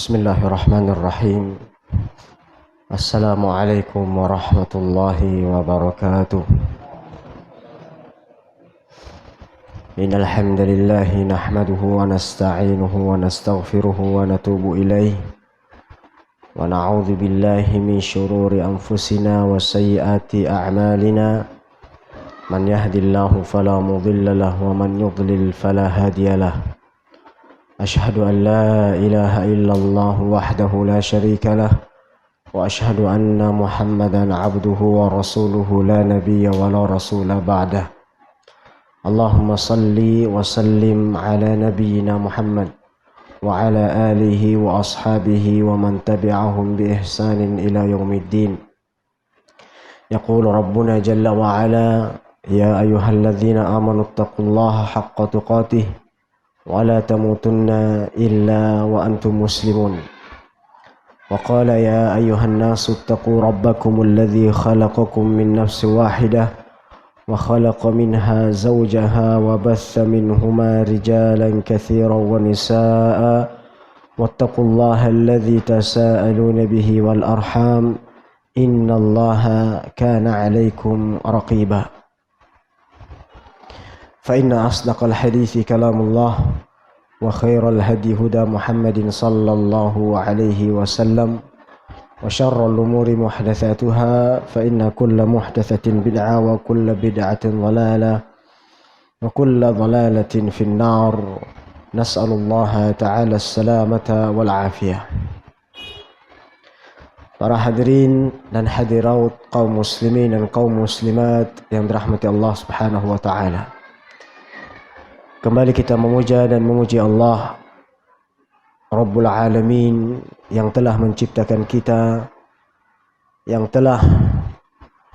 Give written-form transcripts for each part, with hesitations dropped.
Bismillahirrahmanirrahim. Assalamualaikum warahmatullahi wabarakatuh. Innal hamdalillah nahmaduhu wa nasta'inuhu wa nastaghfiruhu wa natubu ilayh. Wa na'udzu billahi min shururi anfusina wa sayyiati a'malina. Man yahdihillahu fala mudilla lahu wa man yudlil fala hadiya lahu. أشهد أن لا إله إلا الله وحده لا شريك له وأشهد أن محمدا عبده ورسوله لا نبي ولا رسول بعده اللهم صل وسلم على نبينا محمد وعلى آله وأصحابه ومن تبعهم بإحسان إلى يوم الدين يقول ربنا جل وعلا يا أيها الذين آمنوا اتقوا الله حق تقاته ولا تموتن إلا وأنتم مسلمون وقال يا أيها الناس اتقوا ربكم الذي خلقكم من نفس واحدة وخلق منها زوجها وبث منهما رجالا كثيرا ونساء واتقوا الله الذي تساءلون به والأرحام إن الله كان عليكم رقيبا فإن أصدق الحديث كلام الله وخير الهدي هدى محمد صلى الله عليه وسلم وشر الأمور محدثاتها فإن كل محدثة بدعة وكل بدعة ضلالة وكل ضلالة في النار نسأل الله تعالى السلامة والعافية. Para hadirin dan hadirat kaum muslimin dan kaum muslimat yang dirahmati Allah Subhanahu wa taala. Kembali kita memuja dan memuji Allah Rabbul Alamin yang telah menciptakan kita, yang telah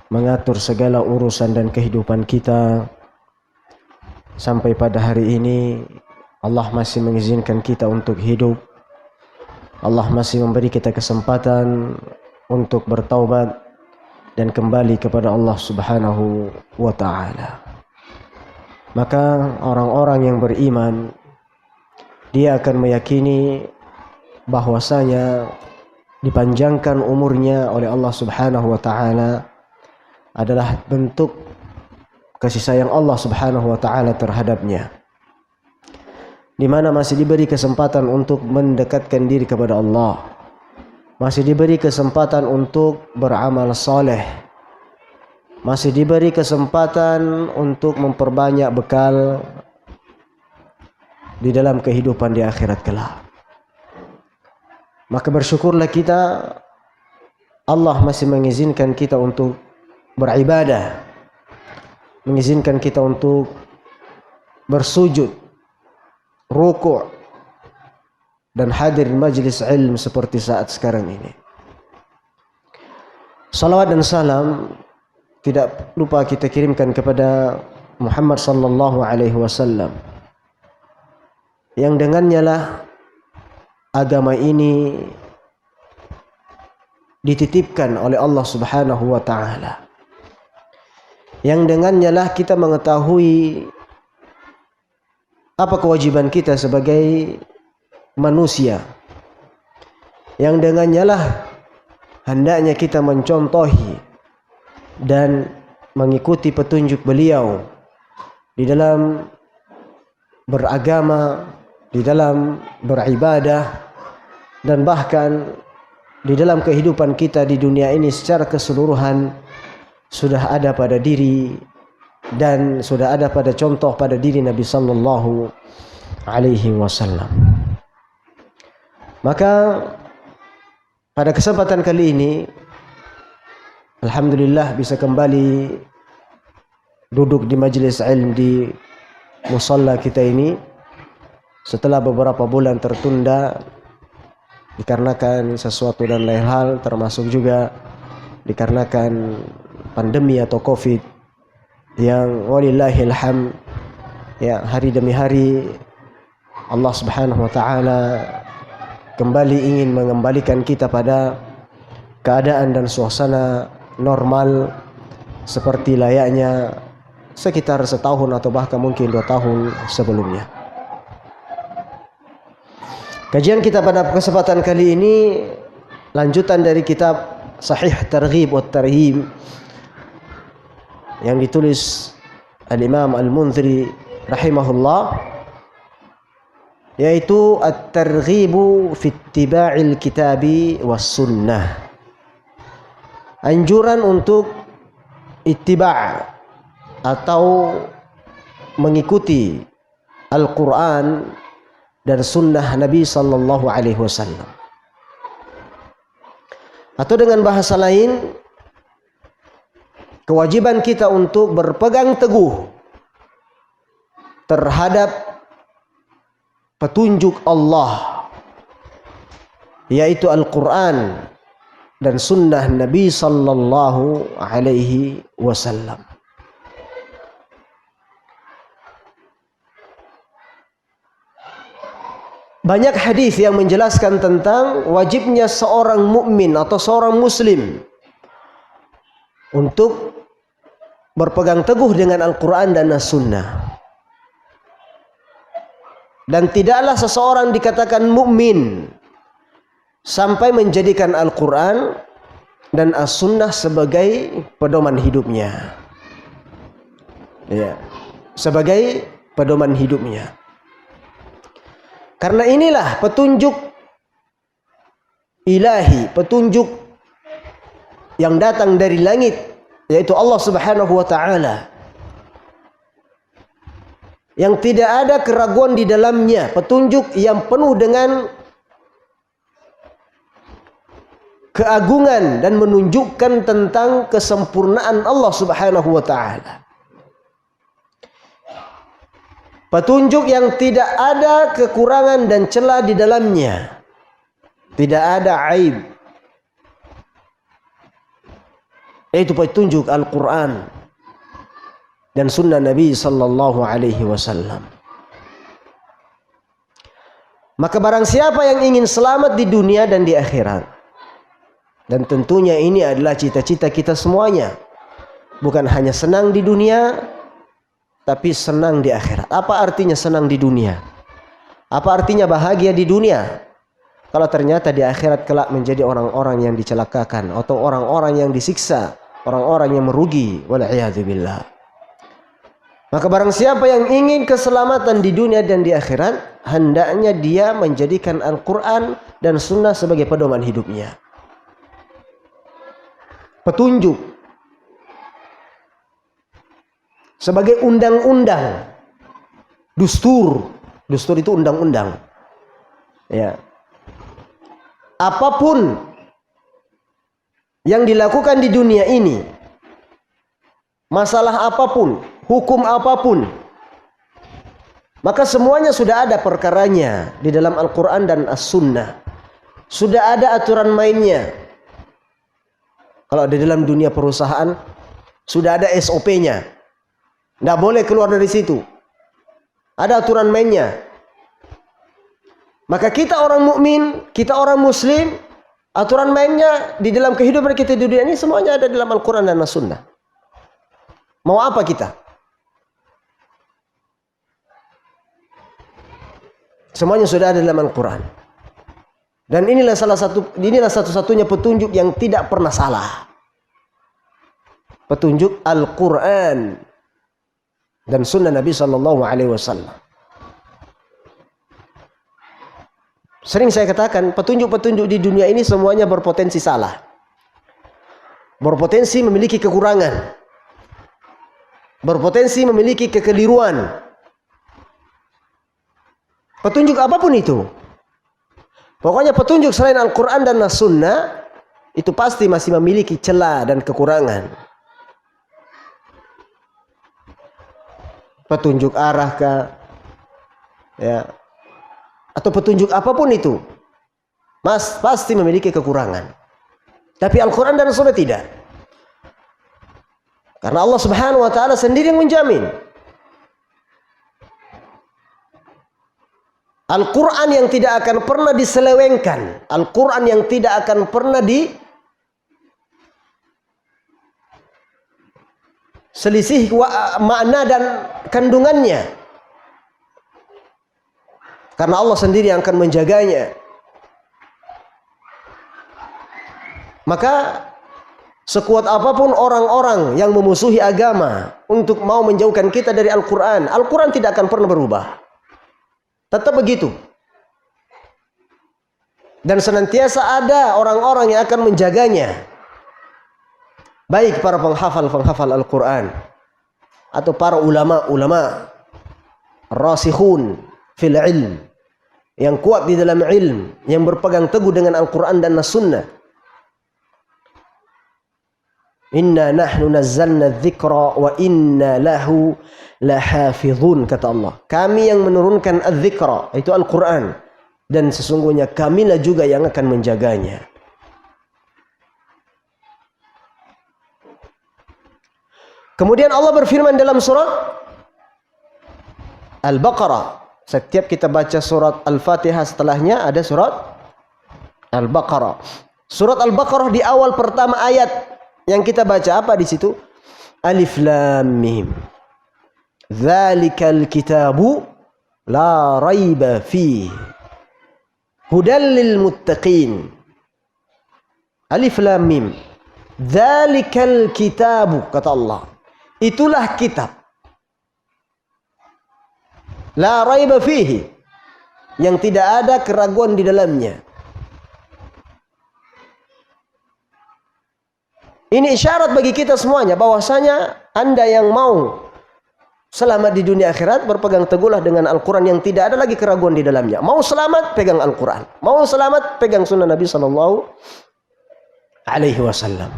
mengatur segala urusan dan kehidupan kita sampai pada hari ini. Allah masih mengizinkan kita untuk hidup. Allah masih memberi kita kesempatan untuk bertaubat dan kembali kepada Allah Subhanahu wa taala. Maka orang-orang yang beriman, dia akan meyakini bahwasanya dipanjangkan umurnya oleh Allah Subhanahu wa taala adalah bentuk kasih sayang Allah Subhanahu wa taala terhadapnya, di mana masih diberi kesempatan untuk mendekatkan diri kepada Allah, masih diberi kesempatan untuk beramal saleh, masih diberi kesempatan untuk memperbanyak bekal di dalam kehidupan di akhirat kelak. Maka bersyukurlah kita, Allah masih mengizinkan kita untuk beribadah, mengizinkan kita untuk bersujud, rukuk, dan hadir majlis ilmu seperti saat sekarang ini. Salawat dan salam tidak lupa kita kirimkan kepada Muhammad sallallahu alaihi wasallam, yang dengannya lah agama ini dititipkan oleh Allah Subhanahu wa taala, yang dengannya lah kita mengetahui apa kewajiban kita sebagai manusia, yang dengannya lah hendaknya kita mencontohi dan mengikuti petunjuk beliau di dalam beragama, di dalam beribadah, dan bahkan di dalam kehidupan kita di dunia ini secara keseluruhan sudah ada pada diri dan sudah ada pada contoh pada diri Nabi sallallahu alaihi wasallam. Maka pada kesempatan kali ini alhamdulillah bisa kembali duduk di majlis ilmu di musalla kita ini setelah beberapa bulan tertunda dikarenakan sesuatu dan lain hal, termasuk juga dikarenakan pandemi atau Covid yang walillahil hamd ya, hari demi hari Allah Subhanahu wa taala kembali ingin mengembalikan kita pada keadaan dan suasana normal seperti layaknya sekitar setahun atau bahkan mungkin 2 tahun sebelumnya. Kajian kita pada kesempatan kali ini lanjutan dari kitab Sahih Targhib wa Tarhib yang ditulis Al-Imam Al-Munziri rahimahullah, yaitu At-Targhibu fi Ittiba'il Kitabi was Sunnah. Anjuran untuk ittiba' atau mengikuti Al-Quran dan sunnah Nabi sallallahu alaihi wasallam. Atau dengan bahasa lain, kewajiban kita untuk berpegang teguh terhadap petunjuk Allah, yaitu Al-Quran dan sunnah Nabi sallallahu alaihi wasallam. Banyak hadis yang menjelaskan tentang wajibnya seorang mukmin atau seorang muslim untuk berpegang teguh dengan Al-Quran dan As-Sunnah. Dan tidaklah seseorang dikatakan mukmin sampai menjadikan Al-Quran dan As-Sunnah sebagai pedoman hidupnya. Ya, sebagai pedoman hidupnya. Karena inilah petunjuk ilahi, petunjuk yang datang dari langit, yaitu Allah Subhanahu wa taala. Yang tidak ada keraguan di dalamnya, petunjuk yang penuh dengan keagungan dan menunjukkan tentang kesempurnaan Allah Subhanahu wa taala. Petunjuk yang tidak ada kekurangan dan celah di dalamnya. Tidak ada aib. Itu petunjuk Al-Quran dan sunnah Nabi sallallahu alaihi wasallam. Maka barang siapa yang ingin selamat di dunia dan di akhirat, dan tentunya ini adalah cita-cita kita semuanya, bukan hanya senang di dunia, tapi senang di akhirat. Apa artinya senang di dunia? Apa artinya bahagia di dunia? Kalau ternyata di akhirat kelak menjadi orang-orang yang dicelakakan atau orang-orang yang disiksa, orang-orang yang merugi, wal'iyadzubillah. Maka barang siapa yang ingin keselamatan di dunia dan di akhirat, hendaknya dia menjadikan Al-Quran dan Sunnah sebagai pedoman hidupnya, petunjuk, sebagai undang-undang, dustur. Dustur itu undang-undang. Ya. Apapun yang dilakukan di dunia ini, masalah apapun, hukum apapun, maka semuanya sudah ada perkaranya di dalam Al-Quran dan As-Sunnah. Sudah ada aturan mainnya. Kalau di dalam dunia perusahaan, sudah ada SOP-nya. Tidak boleh keluar dari situ. Ada aturan mainnya. Maka kita orang mukmin, kita orang muslim, aturan mainnya di dalam kehidupan kita di dunia ini semuanya ada dalam Al-Quran dan As-Sunnah. Mau apa kita? Semuanya sudah ada dalam Al-Quran. Dan inilah satu-satunya petunjuk yang tidak pernah salah. Petunjuk Al-Quran dan sunnah Nabi sallallahu alaihi wasallam. Sering saya katakan, petunjuk-petunjuk di dunia ini semuanya berpotensi salah. Berpotensi memiliki kekurangan. Berpotensi memiliki kekeliruan. Petunjuk apapun itu. Pokoknya petunjuk selain Al-Quran dan As-Sunnah itu pasti masih memiliki celah dan kekurangan. Petunjuk arah kah, ya, atau petunjuk apapun itu, pasti memiliki kekurangan. Tapi Al-Quran dan Sunnah tidak. Karena Allah Subhanahu wa taala sendiri yang menjamin. Al-Quran yang tidak akan pernah diselewengkan, Al-Quran yang tidak akan pernah selisih makna dan kandungannya. Karena Allah sendiri yang akan menjaganya. Maka sekuat apapun orang-orang yang memusuhi agama untuk mau menjauhkan kita dari Al-Quran, Al-Quran tidak akan pernah berubah. Tetap begitu. Dan senantiasa ada orang-orang yang akan menjaganya. Baik para penghafal Al-Quran atau para ulama-ulama rasikhun fil ilm, yang kuat di dalam ilm, yang berpegang teguh dengan Al-Quran dan As-Sunnah. Inna nahnu nazzalna dzikra wa inna lahu lahafizun, kata Allah. Kami yang menurunkan adz-dzikra, itu Al-Quran, dan sesungguhnya kamilah juga yang akan menjaganya. Kemudian Allah berfirman dalam surat Al-Baqarah. Setiap kita baca surat Al-Fatihah, setelahnya ada surat Al-Baqarah. Surat Al-Baqarah di awal pertama ayat yang kita baca apa di situ? Alif Lam Mim. Dzalikal kitabu la raiba fihi hudal lil muttaqin. Alif Lam Mim. Dzalikal kitabu, kata Allah. Itulah kitab. La raiba fihi, yang tidak ada keraguan di dalamnya. Ini isyarat bagi kita semuanya bahwasanya Anda yang mau selamat di dunia akhirat, berpegang teguhlah dengan Al-Quran yang tidak ada lagi keraguan di dalamnya. Mau selamat, pegang Al-Quran. Mau selamat, pegang sunnah Nabi Sallallahu Alaihi Wasallam.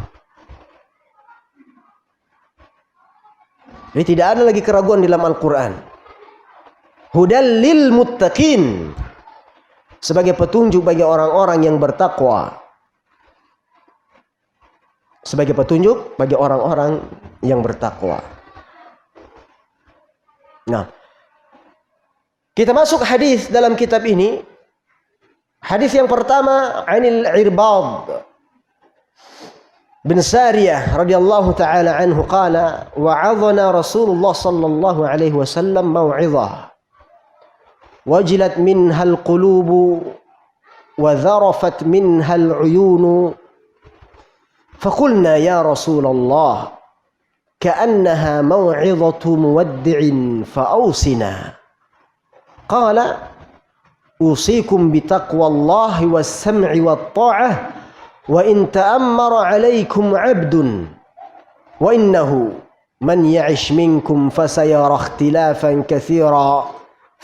Jadi tidak ada lagi keraguan di dalam Al-Quran. Hudal lil muttaqin, sebagai petunjuk bagi orang-orang yang bertakwa. Sebagai petunjuk bagi orang-orang yang bertakwa. Nah, kita masuk hadis dalam kitab ini. Hadis yang pertama, Anil Irbad bin Sariyah radhiyallahu taala anhu qala wa'adhana Rasulullah sallallahu alaihi wasallam mau'izah wajilat minha al-qulubu wa dharafat minha al-uyunu فقلنا يا رسول الله كأنها موعظة مودع فأوصنا قال أوصيكم بتقوى الله والسمع والطاعة وإن تأمر عليكم عبد وإنه من يعش منكم فسيرى اختلافا كثيرا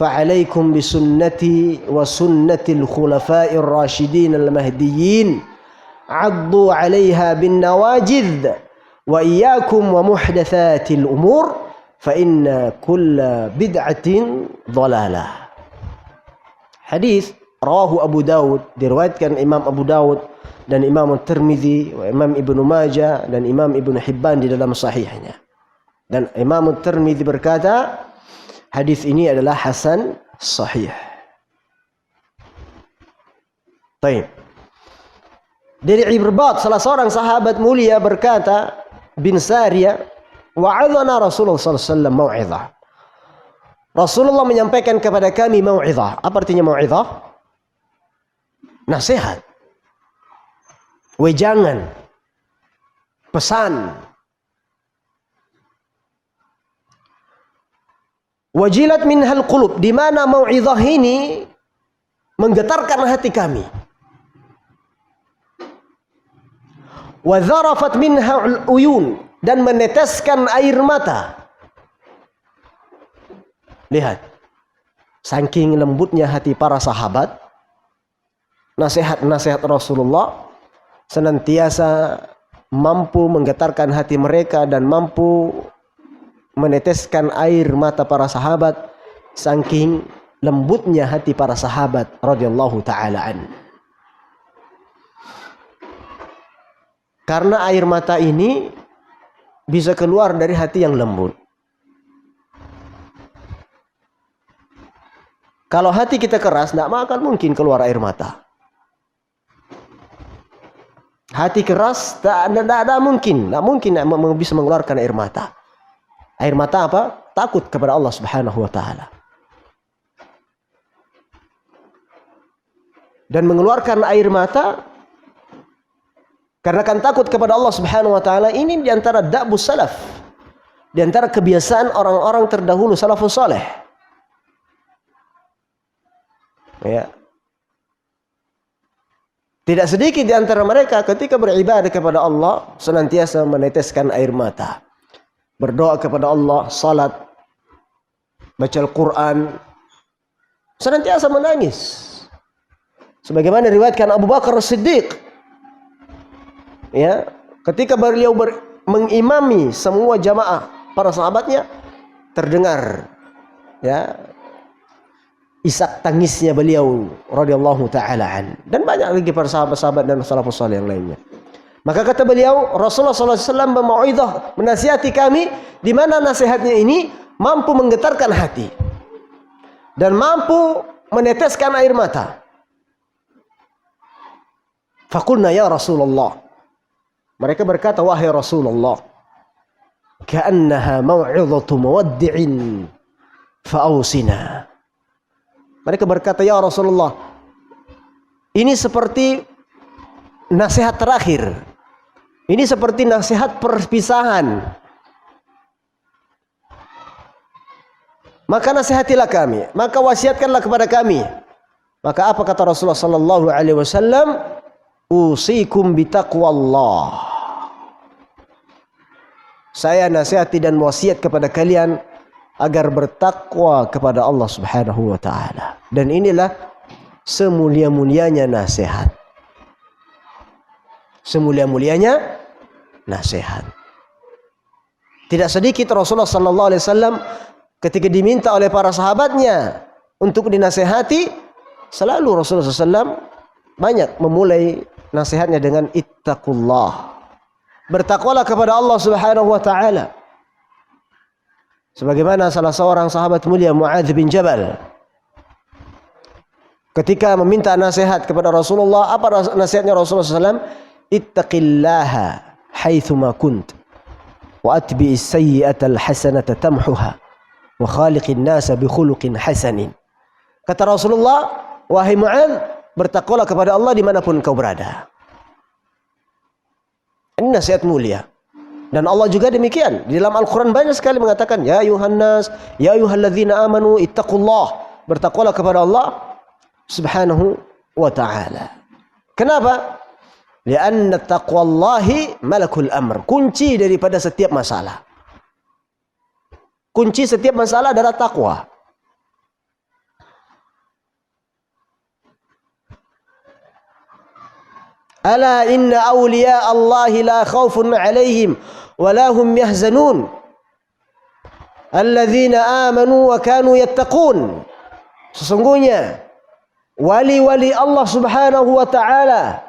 فعليكم بسنتي وسنة الخلفاء الراشدين المهديين عضوا عليها بالنواجذ وإياكم ومحدثات الأمور فإن كل بدعة ضلالة. Hadis rawahu Abu Dawud, diriwayatkan Imam Abu Dawud dan Imam Tirmidzi, Imam Ibnu Majah dan Imam Ibnu Hibban di dalam sahihnya. Dan Imam Tirmidzi berkata, hadis ini adalah hasan sahih. Baik. Dari Irbad, salah seorang sahabat mulia, berkata, bin Sariyah, wa'adhana Rasulullah sallallahu alaihi wasallam mau'izah. Rasulullah menyampaikan kepada kami mau'izah. Apa artinya mau'izah? Nasihat, wejangan, pesan. Wajilat minhal qulub, di mana mau'izah ini menggetarkan hati kami. Wa dharafat minha al-uyun, dan meneteskan air mata. Lihat, saking lembutnya hati para sahabat, nasihat-nasihat Rasulullah senantiasa mampu menggetarkan hati mereka dan mampu meneteskan air mata para sahabat, saking lembutnya hati para sahabat radhiyallahu taala an. Karena air mata ini bisa keluar dari hati yang lembut. Kalau hati kita keras, tidak akan mungkin keluar air mata. Hati keras, tidak mungkin bisa mengeluarkan air mata. Air mata apa? Takut kepada Allah Subhanahu wa taala. dan mengeluarkan air mata karena kan takut kepada Allah Subhanahu wa taala, ini di antara da'bus salaf, di antara kebiasaan orang-orang terdahulu salafus saleh. Ya. Tidak sedikit di antara mereka ketika beribadah kepada Allah senantiasa meneteskan air mata. Berdoa kepada Allah, salat, baca Al-Quran, senantiasa menangis. Sebagaimana diriwayatkan Abu Bakar As-Siddiq, ya, ketika beliau mengimami semua jamaah para sahabatnya, terdengar ya isak tangisnya beliau radhiyallahu taala an, dan banyak lagi para sahabat-sahabat dan salafus saleh yang lainnya. Maka kata beliau, Rasulullah sallallahu alaihi wasallam bermau'izah, menasihati kami, di mana nasihatnya ini mampu menggetarkan hati dan mampu meneteskan air mata. Faqulna ya Rasulullah, mereka berkata, wahai Rasulullah, ka'annaha mau'izatu muwaddi'in fa'ausina. Mereka berkata, ya Rasulullah, ini seperti nasihat terakhir. Ini seperti nasihat perpisahan. Maka nasihatilah kami, maka wasiatkanlah kepada kami. Maka apa kata Rasulullah sallallahu alaihi wasallam? Usikum bitaqwallah. Saya nasihati dan wasiat kepada kalian agar bertakwa kepada Allah Subhanahu wa taala. Dan inilah semulia-mulianya nasihat. Semulia-mulianya nasihat. Tidak sedikit Rasulullah sallallahu alaihi wasallam ketika diminta oleh para sahabatnya untuk dinasihati, selalu Rasulullah SAW banyak memulai nasihatnya dengan ittaqullah. Bertakwalah kepada Allah Subhanahu wa taala. Sebagaimana salah seorang sahabat mulia Muadz bin Jabal ketika meminta nasihat kepada Rasulullah, apa nasihatnya Rasulullah SAW? Ittaqillaha haitsuma kunt wa atbi'is sayyi'ata alhasanata tamhuha wa khaliqin nasa bi khuluqin hasanin. Kata Rasulullah, wahai Muadz, bertakwalah kepada Allah dimanapun kau berada. Ini nasihat mulia. Dan Allah juga demikian. Di dalam Al-Quran banyak sekali mengatakan, ya ayuhan nas, ya ayuhalladzina amanu ittaqullah. Bertakwalah kepada Allah Subhanahu wa ta'ala. Kenapa? Lianna taqwallahi malakul amr. Kunci daripada setiap masalah. Kunci setiap masalah adalah takwa. Ala inna awliya Allahi la khawfun alaihim wa la hum yahzanun alladzina amanu wa kanu yattaqun. Sesungguhnya wali-wali Allah Subhanahu wa ta'ala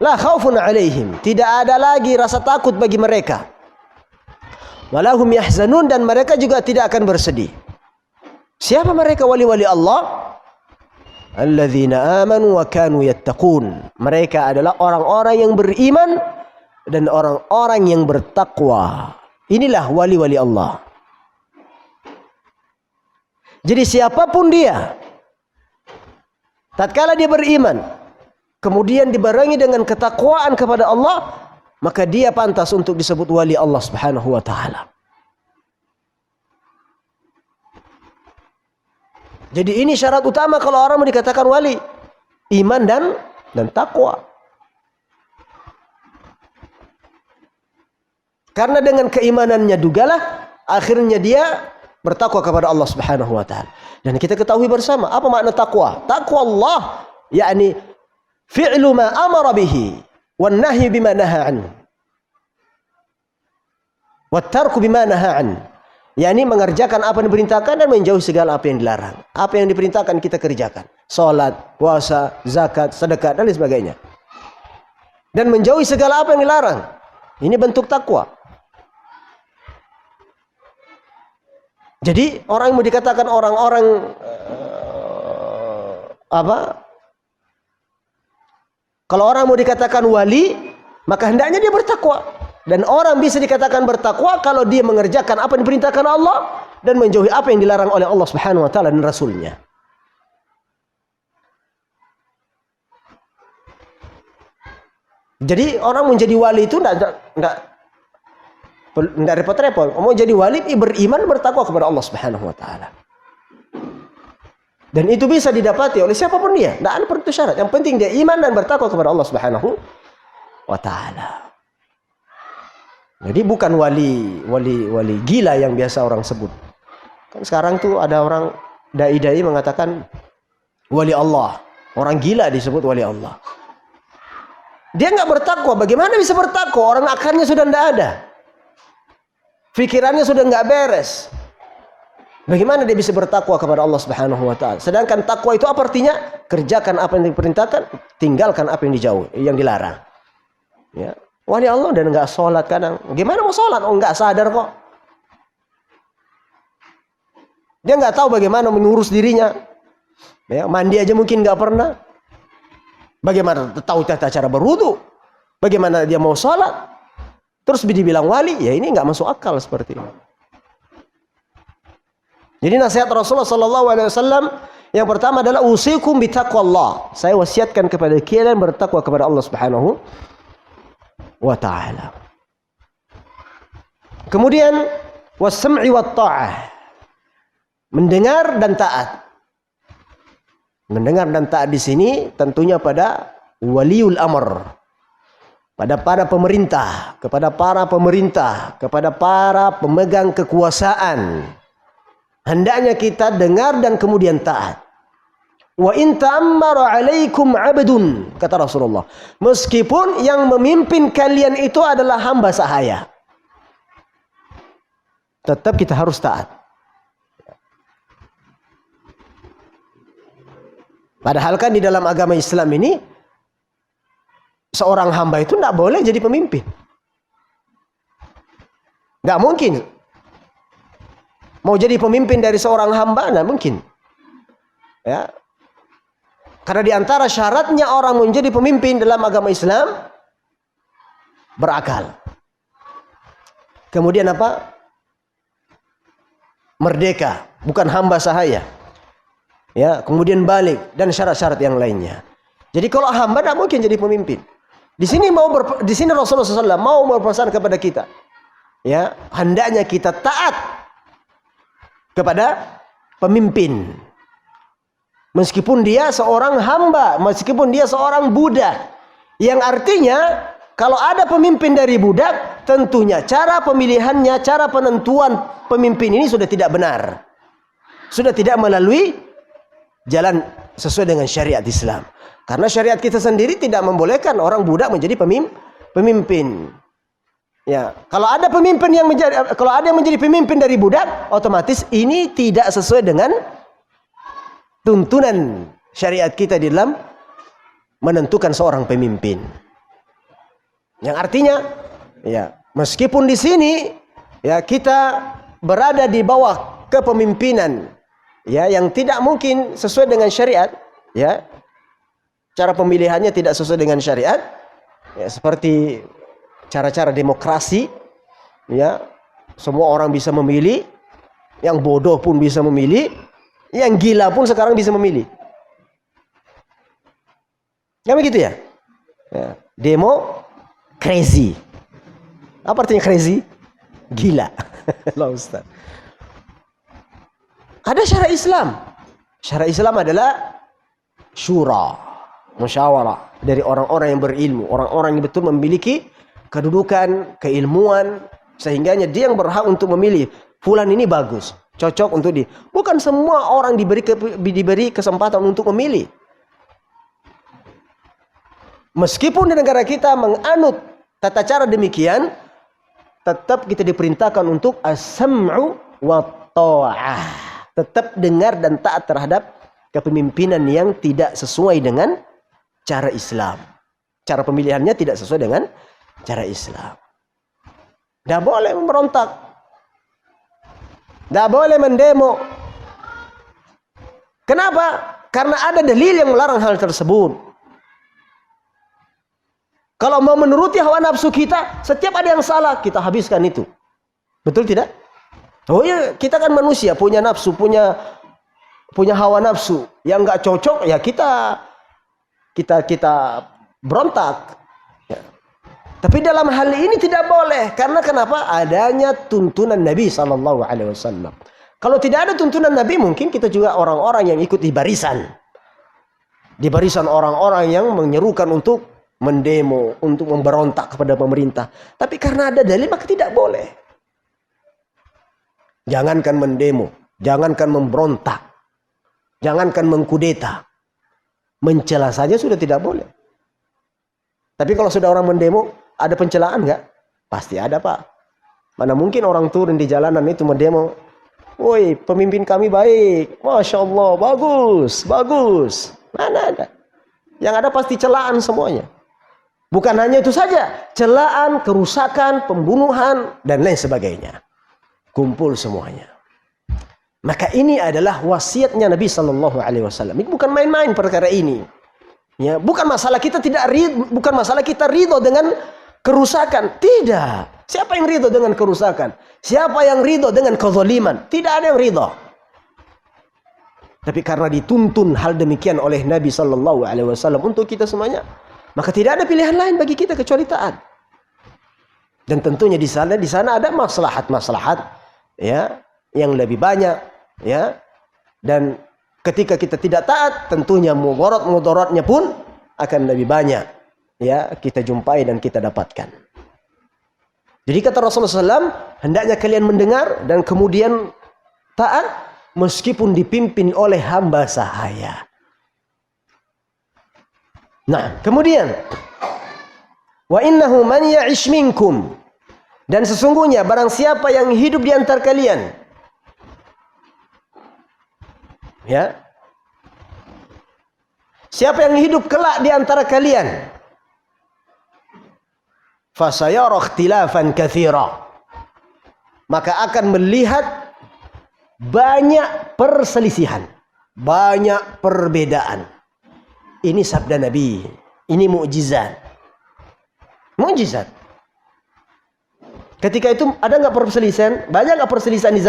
la khawfun alaihim, tidak ada lagi rasa takut bagi mereka, wa la hum yahzanun, dan mereka juga tidak akan bersedih. Siapa mereka wali-wali Allah? Alladzina amanu wa kanu yattaqun. Mereka adalah orang-orang yang beriman dan orang-orang yang bertakwa. Inilah wali-wali Allah. Jadi siapapun dia, tatkala dia beriman, kemudian dibarengi dengan ketakwaan kepada Allah, maka dia pantas untuk disebut wali Allah Subhanahu wa ta'ala. Jadi ini syarat utama kalau orang mau dikatakan wali, iman dan takwa. Karena dengan keimanannya dugalah akhirnya dia bertakwa kepada Allah Subhanahu wa taala. Dan kita ketahui bersama apa makna takwa. Takwa Allah yakni fi'lu ma amara bihi wan nahyu bima nahaa anhu. Wat tarku bima nahaa anhu. yakni mengerjakan apa yang diperintahkan dan menjauhi segala apa yang dilarang. Apa yang diperintahkan kita kerjakan. Salat, puasa, zakat, sedekah dan lain sebagainya. Dan menjauhi segala apa yang dilarang. Ini bentuk takwa. Jadi orang yang mau dikatakan orang-orang kalau orang mau dikatakan wali, maka hendaknya dia bertakwa. Dan orang bisa dikatakan bertakwa kalau dia mengerjakan apa yang diperintahkan Allah dan menjauhi apa yang dilarang oleh Allah Subhanahu wa taala dan Rasulnya. Jadi orang menjadi wali itu enggak repot-repot. Mau jadi wali beriman, bertakwa kepada Allah Subhanahu wa taala. Dan itu bisa didapati oleh siapapun dia. Tidak ada perlu syarat. Yang penting dia iman dan bertakwa kepada Allah Subhanahu wa taala. Jadi bukan wali gila yang biasa orang sebut. Kan sekarang tuh ada orang dai-dai mengatakan wali Allah. Orang gila disebut wali Allah. Dia nggak bertakwa. Bagaimana bisa bertakwa? Orang akalnya sudah tidak ada. Pikirannya sudah nggak beres. Bagaimana dia bisa bertakwa kepada Allah Subhanahu wa taala? Sedangkan takwa itu apa artinya? Kerjakan apa yang diperintahkan, tinggalkan apa yang dilarang. Ya. Wali Allah dan nggak sholat kadang. Gimana mau sholat? Oh nggak sadar kok. Dia nggak tahu bagaimana mengurus dirinya. Ya, mandi aja mungkin nggak pernah. Bagaimana tahu tata cara berwudu? Bagaimana dia mau sholat? Terus dibilang wali, ya ini nggak masuk akal seperti ini. Jadi nasihat Rasulullah SAW yang pertama adalah usikum bitaqwallah. Saya wasiatkan kepada kalian bertakwa kepada Allah Subhanahu wa taala. Kemudian was-sam'i wat-tha'ah. Mendengar dan taat. Mendengar dan taat di sini tentunya pada waliul amr, pada para pemerintah, kepada para pemegang kekuasaan. Hendaknya kita dengar dan kemudian taat. Wa in ta'ammara 'alaikum 'abdun, kata Rasulullah. Meskipun yang memimpin kalian itu adalah hamba sahaya, tetap kita harus taat. Padahal kan di dalam agama Islam ini seorang hamba itu tidak boleh jadi pemimpin. Nggak mungkin. Mau jadi pemimpin dari seorang hamba, nggak mungkin. Ya. Karena di antara syaratnya orang menjadi pemimpin dalam agama Islam berakal. Kemudian apa? Merdeka, bukan hamba sahaya. Ya, kemudian balik dan syarat-syarat yang lainnya. Jadi kalau hamba tidak mungkin jadi pemimpin. Di sini Rasulullah SAW mau berpesan kepada kita, ya, hendaknya kita taat kepada pemimpin, meskipun dia seorang hamba, meskipun dia seorang budak. Yang artinya kalau ada pemimpin dari budak, tentunya cara pemilihannya, cara penentuan pemimpin ini sudah tidak benar, sudah tidak melalui jalan sesuai dengan syariat Islam. Karena syariat kita sendiri tidak membolehkan orang budak menjadi pemimpin. Ya, kalau ada yang menjadi pemimpin dari budak, otomatis ini tidak sesuai dengan tuntunan syariat kita di dalam menentukan seorang pemimpin. Yang artinya, ya, meskipun di sini ya kita berada di bawah kepemimpinan, ya, yang tidak mungkin sesuai dengan syariat, ya, cara pemilihannya tidak sesuai dengan syariat, ya, seperti cara-cara demokrasi, ya, semua orang bisa memilih, yang bodoh pun bisa memilih, yang gila pun sekarang bisa memilih. Ya begitu ya, ya. Demo crazy. Apa artinya crazy? Gila. Allah Ustaz. Ada syara Islam. Syara Islam adalah syura, musyawarah dari orang-orang yang berilmu, orang-orang yang betul memiliki kedudukan, keilmuan, sehingga dia yang berhak untuk memilih fulan ini bagus, cocok untuk dia. Bukan semua orang diberi kesempatan untuk memilih. Meskipun di negara kita menganut tata cara demikian, tetap kita diperintahkan untuk as-sam'u wa ta'ah. Tetap dengar dan taat terhadap kepemimpinan yang tidak sesuai dengan cara Islam. Cara pemilihannya tidak sesuai dengan cara Islam. Tidak boleh memberontak. Tidak boleh mendemo. Kenapa? Karena ada dalil yang melarang hal tersebut. Kalau mau menuruti hawa nafsu kita, setiap ada yang salah, kita habiskan itu. Betul tidak? Oh ya, kita kan manusia, punya nafsu, punya hawa nafsu. Yang nggak cocok, ya kita berontak. Ya. Tapi dalam hal ini tidak boleh. Karena kenapa? Adanya tuntunan Nabi SAW. Kalau tidak ada tuntunan Nabi, mungkin kita juga orang-orang yang ikut di barisan. Di barisan orang-orang yang menyerukan untuk mendemo, untuk memberontak kepada pemerintah. Tapi karena ada dalil, maka tidak boleh. Jangankan mendemo, jangankan memberontak, jangankan mengkudeta. Mencela saja sudah tidak boleh. Tapi kalau sudah orang mendemo, ada pencelaan nggak? Pasti ada, Pak. Mana mungkin orang turun di jalanan itu mendemo, woi, pemimpin kami baik, Masya Allah, bagus, bagus. Mana ada? Yang ada pasti celaan semuanya. Bukan hanya itu saja, celaan, kerusakan, pembunuhan, dan lain sebagainya. Kumpul semuanya. Maka ini adalah wasiatnya Nabi SAW. Ini bukan main-main perkara ini. Ya, bukan masalah kita ridho dengan kerusakan. Tidak. Siapa yang ridho dengan kerusakan? Siapa yang ridho dengan kezaliman? Tidak ada yang ridho. Tapi karena dituntun hal demikian oleh Nabi SAW untuk kita semuanya, maka tidak ada pilihan lain bagi kita kecuali taat. Dan tentunya di sana ada maslahat-maslahat, ya, yang lebih banyak, ya. Dan ketika kita tidak taat, tentunya mudaratnya pun akan lebih banyak, ya, kita jumpai dan kita dapatkan. Jadi kata Rasulullah SAW, hendaknya kalian mendengar dan kemudian taat meskipun dipimpin oleh hamba sahaya. Nah, kemudian wa innahu man ya'ish minkum, dan sesungguhnya barang siapa yang hidup di antara kalian, ya, siapa yang hidup kelak di antara kalian, fasayara ikhtilafan katsira, maka akan melihat banyak perselisihan, banyak perbedaan. Ini sabda Nabi, ini mukjizat. Mukjizat. Ketika itu ada nggak perselisihan? Banyak nggak perselisihan di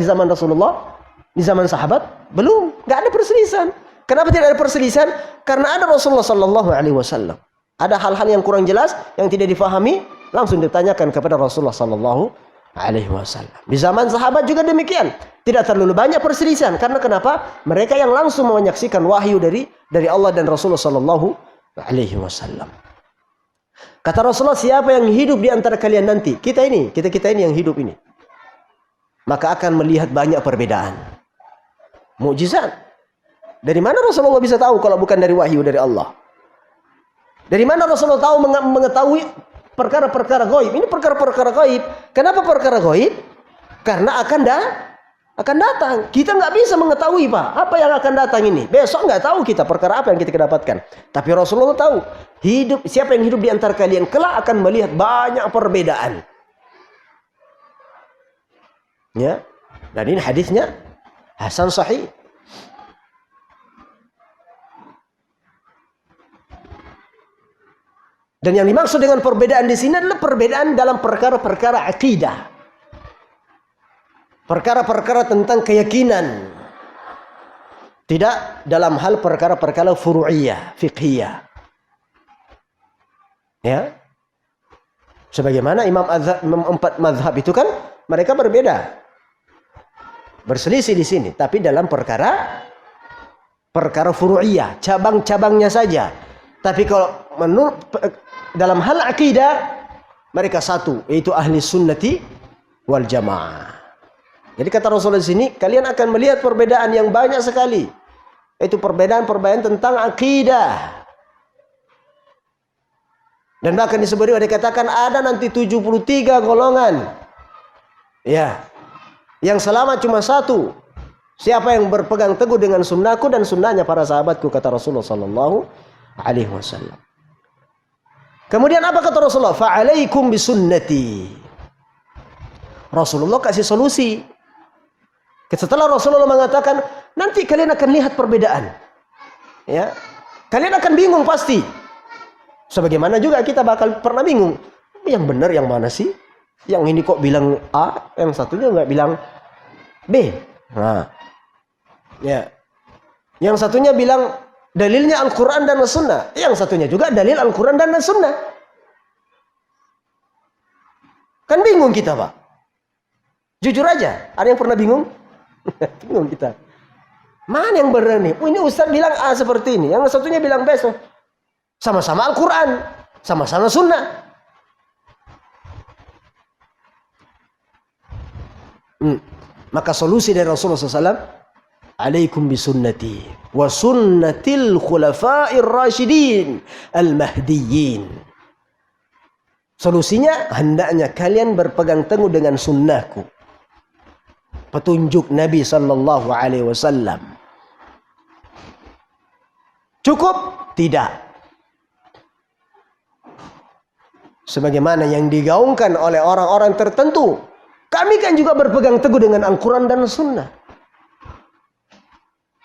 zaman Rasulullah, di zaman sahabat? Belum, nggak ada perselisihan. Kenapa tidak ada perselisihan? Karena ada Rasulullah Sallallahu Alaihi Wasallam. Ada hal-hal yang kurang jelas, yang tidak difahami, langsung ditanyakan kepada Rasulullah Sallallahu Alaihi Wasallam. Di zaman sahabat juga demikian. Tidak terlalu banyak perselisihan. Karena kenapa? Mereka yang langsung menyaksikan wahyu dari Allah dan Rasulullah Sallallahu Alaihi Wasallam. Kata Rasulullah, siapa yang hidup di antara kalian nanti, kita ini yang hidup ini, maka akan melihat banyak perbedaan. Mukjizat. Dari mana Rasulullah bisa tahu kalau bukan dari wahyu dari Allah? Dari mana Rasulullah tahu mengetahui perkara-perkara gaib? Ini perkara-perkara gaib. Kenapa perkara gaib? Karena akan datang. Kita nggak bisa mengetahui, Pak, apa yang akan datang ini. Besok nggak tahu kita perkara apa yang kita dapatkan. Tapi Rasulullah tahu. Siapa yang hidup di antara kalian kelak akan melihat banyak perbedaan. Ya. Dan ini hadisnya hasan sahih. Dan yang dimaksud dengan perbedaan di sini adalah perbedaan dalam perkara-perkara akidah. Perkara-perkara tentang keyakinan. Tidak dalam hal perkara-perkara furu'iyah, fiqhiyah. Ya. Sebagaimana imam empat mazhab itu kan mereka berbeda. Berselisih di sini, tapi dalam perkara furu'iyah, cabang-cabangnya saja. Tapi kalau menurut dalam hal akidah mereka satu, yaitu ahli sunnati wal jamaah. Jadi kata Rasulullah di sini, kalian akan melihat perbedaan yang banyak sekali. Itu perbedaan-perbedaan tentang akidah. Dan bahkan disebutkan dikatakan ada nanti 73 golongan. Ya. Yang selamat cuma satu. Siapa yang berpegang teguh dengan sunnahku dan sunnahnya para sahabatku, kata Rasulullah sallallahu alaihi wasallam. Kemudian apa kata Rasulullah? Fa'alaikum bisunnati. Rasulullah kasih solusi. Setelah Rasulullah mengatakan, nanti kalian akan lihat perbedaan. Ya. Kalian akan bingung pasti. Sebagaimana juga kita bakal pernah bingung. Yang benar yang mana sih? Yang ini kok bilang A, yang satunya nggak bilang B. Nah. Ya. Yang satunya bilang dalilnya Al-Quran dan As-Sunnah. Yang satunya juga dalil Al-Quran dan As-Sunnah. Kan bingung kita, Pak. Jujur aja, ada yang pernah bingung? Bingung kita. Mana yang berani? Oh, ini Ustaz bilang A seperti ini, yang satunya bilang besok. Sama-sama Al-Quran, sama-sama Sunnah. Maka solusi dari Rasulullah SAW, alaikum bisunnati wa sunnatil khulafa'ir rasyidin al-mahdiyyin. Solusinya, hendaknya kalian berpegang teguh dengan sunnahku, petunjuk Nabi sallallahu alaihi wasallam. Cukup? Tidak. Sebagaimana yang digaungkan oleh orang-orang tertentu, kami kan juga berpegang teguh dengan Al-Quran dan Sunnah.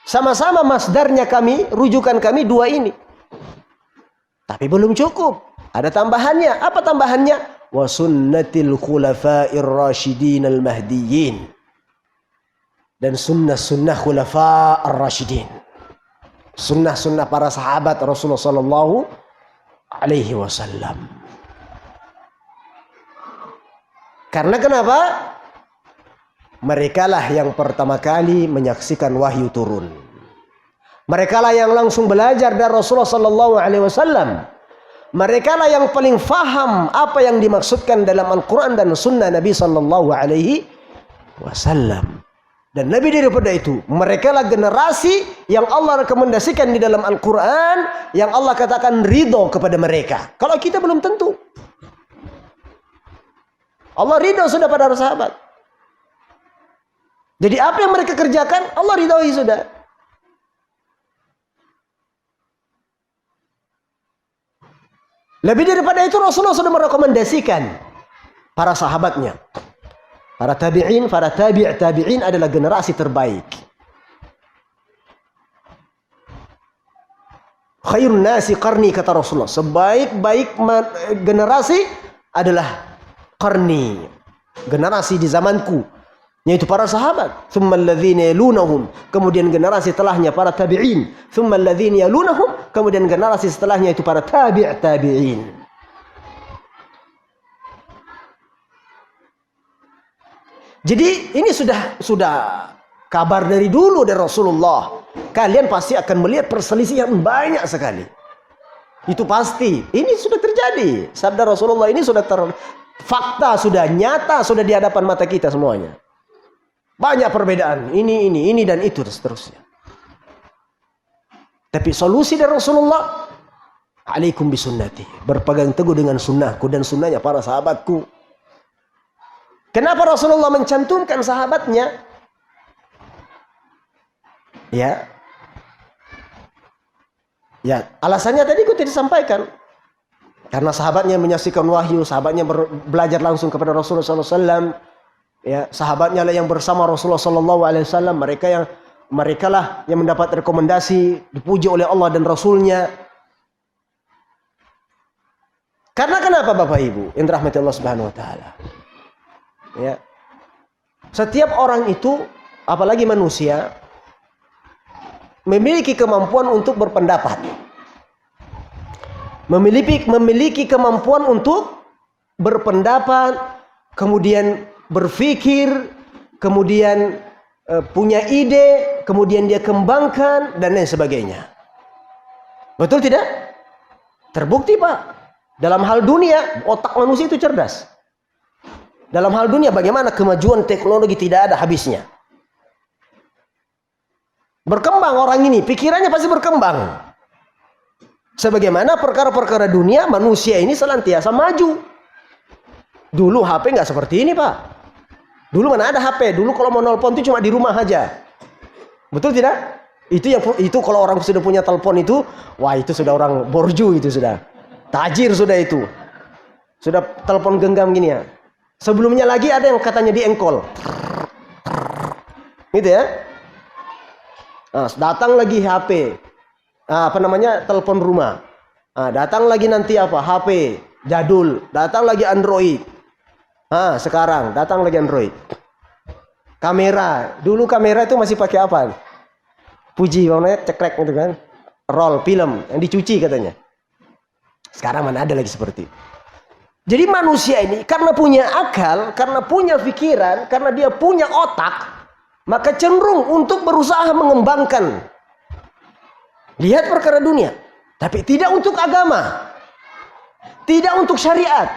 Sama-sama masdarnya kami, rujukan kami dua ini. Tapi belum cukup. Ada tambahannya. Apa tambahannya? Wa sunnatil khulafa'ir rasyidin al-mahdiyyin. Dan sunnah-sunnah khulafa'ir rasyidin. Sunnah-sunnah para sahabat Rasulullah sallallahu alaihi wasallam. Karena kenapa? Merekalah yang pertama kali menyaksikan wahyu turun. Merekalah yang langsung belajar dari Rasulullah sallallahu alaihi wasallam. Merekalah yang paling faham apa yang dimaksudkan dalam Al-Quran dan Sunnah Nabi sallallahu alaihi wasallam. Dan lebih daripada itu, merekalah generasi yang Allah rekomendasikan di dalam Al-Quran, yang Allah katakan ridho kepada mereka. Kalau kita belum tentu. Allah ridho sudah pada sahabat. Jadi apa yang mereka kerjakan, Allah ridhoi sudah. Lebih daripada itu, Rasulullah sudah merekomendasikan para sahabatnya. Para tabi'in, para tabi'in adalah generasi terbaik. Khairun nasi qarni, kata Rasulullah. Sebaik-baik generasi adalah qarni, generasi di zamanku, yaitu para sahabat. Thumma alladhina yalunahum, kemudian generasi setelahnya para tabi'in. Thumma alladhina yalunahum, kemudian generasi setelahnya itu para tabi'in. Jadi ini sudah kabar dari dulu dari Rasulullah. Kalian pasti akan melihat perselisihan banyak sekali. Itu pasti. Ini sudah terjadi. Sabda Rasulullah ini sudah fakta, sudah nyata, sudah di hadapan mata kita semuanya. Banyak perbedaan. Ini dan itu dan seterusnya. Tapi solusi dari Rasulullah, alaikum bisunnati. Berpegang teguh dengan sunnahku dan sunnahnya para sahabatku. Kenapa Rasulullah mencantumkan sahabatnya? Ya, alasannya tadi aku tidak sampaikan. Karena sahabatnya menyaksikan wahyu, sahabatnya belajar langsung kepada Rasulullah SAW. Ya, sahabatnya lah yang bersama Rasulullah SAW. Mereka lah yang mendapat rekomendasi, dipuji oleh Allah dan Rasulnya. Karena kenapa Bapak Ibu yang dirahmati Allah Subhanahu Wa Taala? Ya, setiap orang itu, apalagi manusia, memiliki kemampuan untuk berpendapat, memiliki kemampuan untuk berpendapat, kemudian berpikir, kemudian punya ide, kemudian dia kembangkan dan lain sebagainya. Betul tidak? Terbukti Pak, dalam hal dunia otak manusia itu cerdas. Dalam hal dunia bagaimana kemajuan teknologi tidak ada habisnya. Berkembang orang ini, pikirannya pasti berkembang. Sebagaimana perkara-perkara dunia, manusia ini senantiasa maju. Dulu HP nggak seperti ini Pak. Dulu mana ada HP? Dulu kalau mau nelpon itu cuma di rumah aja. Betul tidak? Itu kalau orang sudah punya telepon itu, wah itu sudah orang borju, itu sudah tajir sudah itu. Sudah telepon genggam gini ya. Sebelumnya lagi ada yang katanya diengkol. Gitu ya. Nah, datang lagi HP. Telepon rumah. Nah, datang lagi nanti apa? HP jadul. Datang lagi Android. Sekarang datang lagi Android. Kamera. Dulu kamera itu masih pakai apa? Fuji, namanya cekrek gitu kan. Roll film yang dicuci katanya. Sekarang mana ada lagi seperti itu. Jadi manusia ini karena punya akal, karena punya pikiran, karena dia punya otak, maka cenderung untuk berusaha mengembangkan. Lihat perkara dunia, tapi tidak untuk agama, tidak untuk syariat.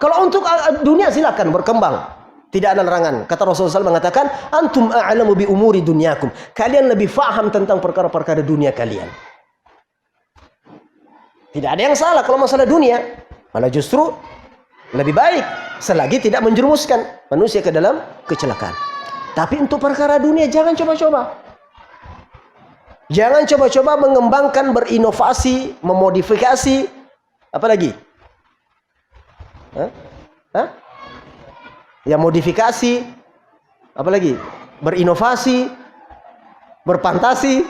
Kalau untuk dunia silakan berkembang, tidak ada larangan. Kata Rasulullah SAW mengatakan, antum a'lamu bi umuri dunyakum. Kalian lebih faham tentang perkara-perkara dunia kalian. Tidak ada yang salah kalau masalah dunia, malah justru lebih baik selagi tidak menjerumuskan manusia ke dalam kecelakaan. Tapi untuk perkara dunia jangan coba-coba. Jangan coba-coba mengembangkan, berinovasi, memodifikasi, apa lagi? Ya modifikasi, apa lagi? Berinovasi, berfantasi,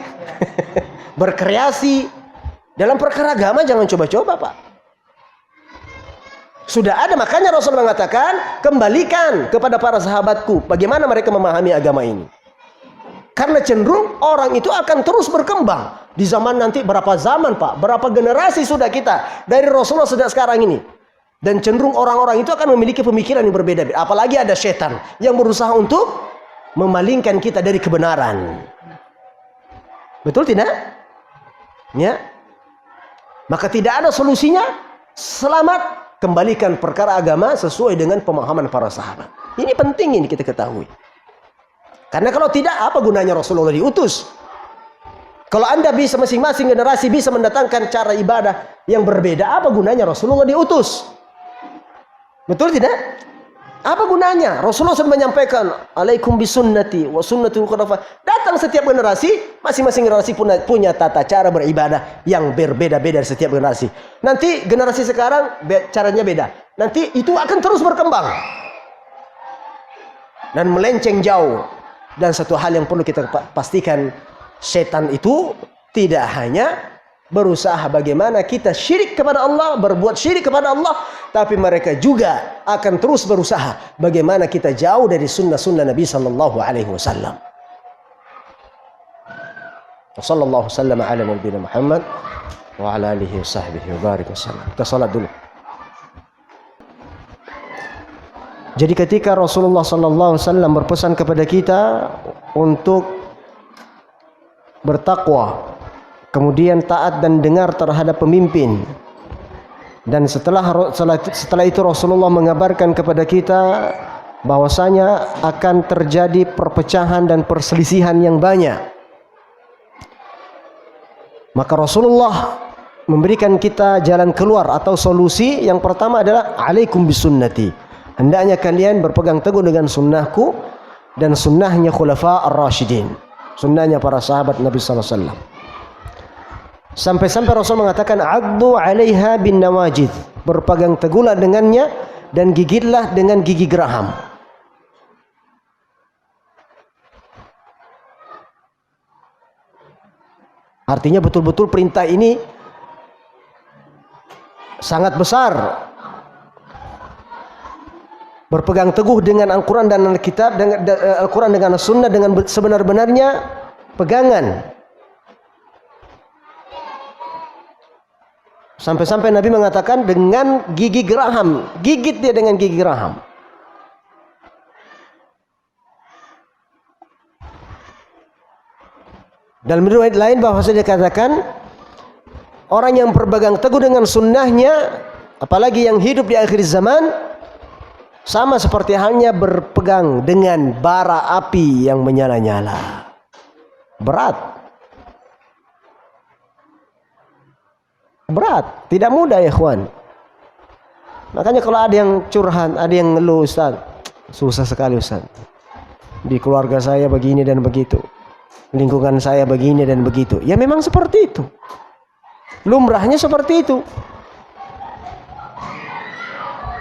berkreasi. Dalam perkara agama jangan coba-coba, Pak. Sudah ada, makanya Rasul mengatakan, kembalikan kepada para sahabatku bagaimana mereka memahami agama ini. Karena cenderung orang itu akan terus berkembang. Di zaman nanti berapa zaman, Pak? Berapa generasi sudah kita dari Rasulullah sejak sekarang ini. Dan cenderung orang-orang itu akan memiliki pemikiran yang berbeda-beda. Apalagi ada setan yang berusaha untuk memalingkan kita dari kebenaran. Betul tidak? Ya. Maka tidak ada solusinya selamat kembalikan perkara agama sesuai dengan pemahaman para sahabat. Ini penting, ini kita ketahui. Karena kalau tidak, apa gunanya Rasulullah diutus? Kalau Anda bisa, masing-masing generasi bisa mendatangkan cara ibadah yang berbeda, apa gunanya Rasulullah diutus? Betul tidak? Apa gunanya? Rasulullah SAW menyampaikan, alaikum bisunnati wa sunnatul khulafa. Datang setiap generasi, masing-masing generasi punya tata cara beribadah yang berbeda-beda dari setiap generasi. Nanti generasi sekarang caranya beda. Nanti itu akan terus berkembang dan melenceng jauh. Dan satu hal yang perlu kita pastikan, setan itu tidak hanya berusaha bagaimana kita syirik kepada Allah, berbuat syirik kepada Allah, tapi mereka juga akan terus berusaha bagaimana kita jauh dari sunnah-sunnah Nabi sallallahu alaihi wasallam. Sallallahu wasallam ala nabiyina Muhammad wa ala alihi wasahbihi wa barik wasallam. Kita salat dulu. Jadi ketika Rasulullah sallallahu alaihi wasallam berpesan kepada kita untuk bertakwa, kemudian taat dan dengar terhadap pemimpin, dan setelah itu Rasulullah mengabarkan kepada kita bahwasanya akan terjadi perpecahan dan perselisihan yang banyak. Maka Rasulullah memberikan kita jalan keluar atau solusi. Yang pertama adalah alaikum bisunnati. Hendaknya kalian berpegang teguh dengan sunnahku dan sunnahnya khulafa ar-rasyidin, sunnahnya para sahabat Nabi sallallahu alaihi wasallam. Sampai-sampai Rasul mengatakan addu 'alaiha bin nawajid, berpegang teguhlah dengannya dan gigitlah dengan gigi geraham. Artinya betul-betul perintah ini sangat besar. Berpegang teguh dengan Al-Quran dan Alkitab, dengan Al-Quran dengan Sunnah dengan sebenar-benarnya pegangan. Sampai-sampai Nabi mengatakan dengan gigi geraham, gigit dia dengan gigi geraham. Dalam riwayat lain bahwasanya dikatakan orang yang berpegang teguh dengan sunnahnya, apalagi yang hidup di akhir zaman, sama seperti halnya berpegang dengan bara api yang menyala-nyala. Berat. Berat, tidak mudah ya ikhwan. Makanya kalau ada yang curhat, ada yang ngeluh, Ustaz, susah sekali Ustaz. Di keluarga saya begini dan begitu. Lingkungan saya begini dan begitu. Ya memang seperti itu. Lumrahnya seperti itu.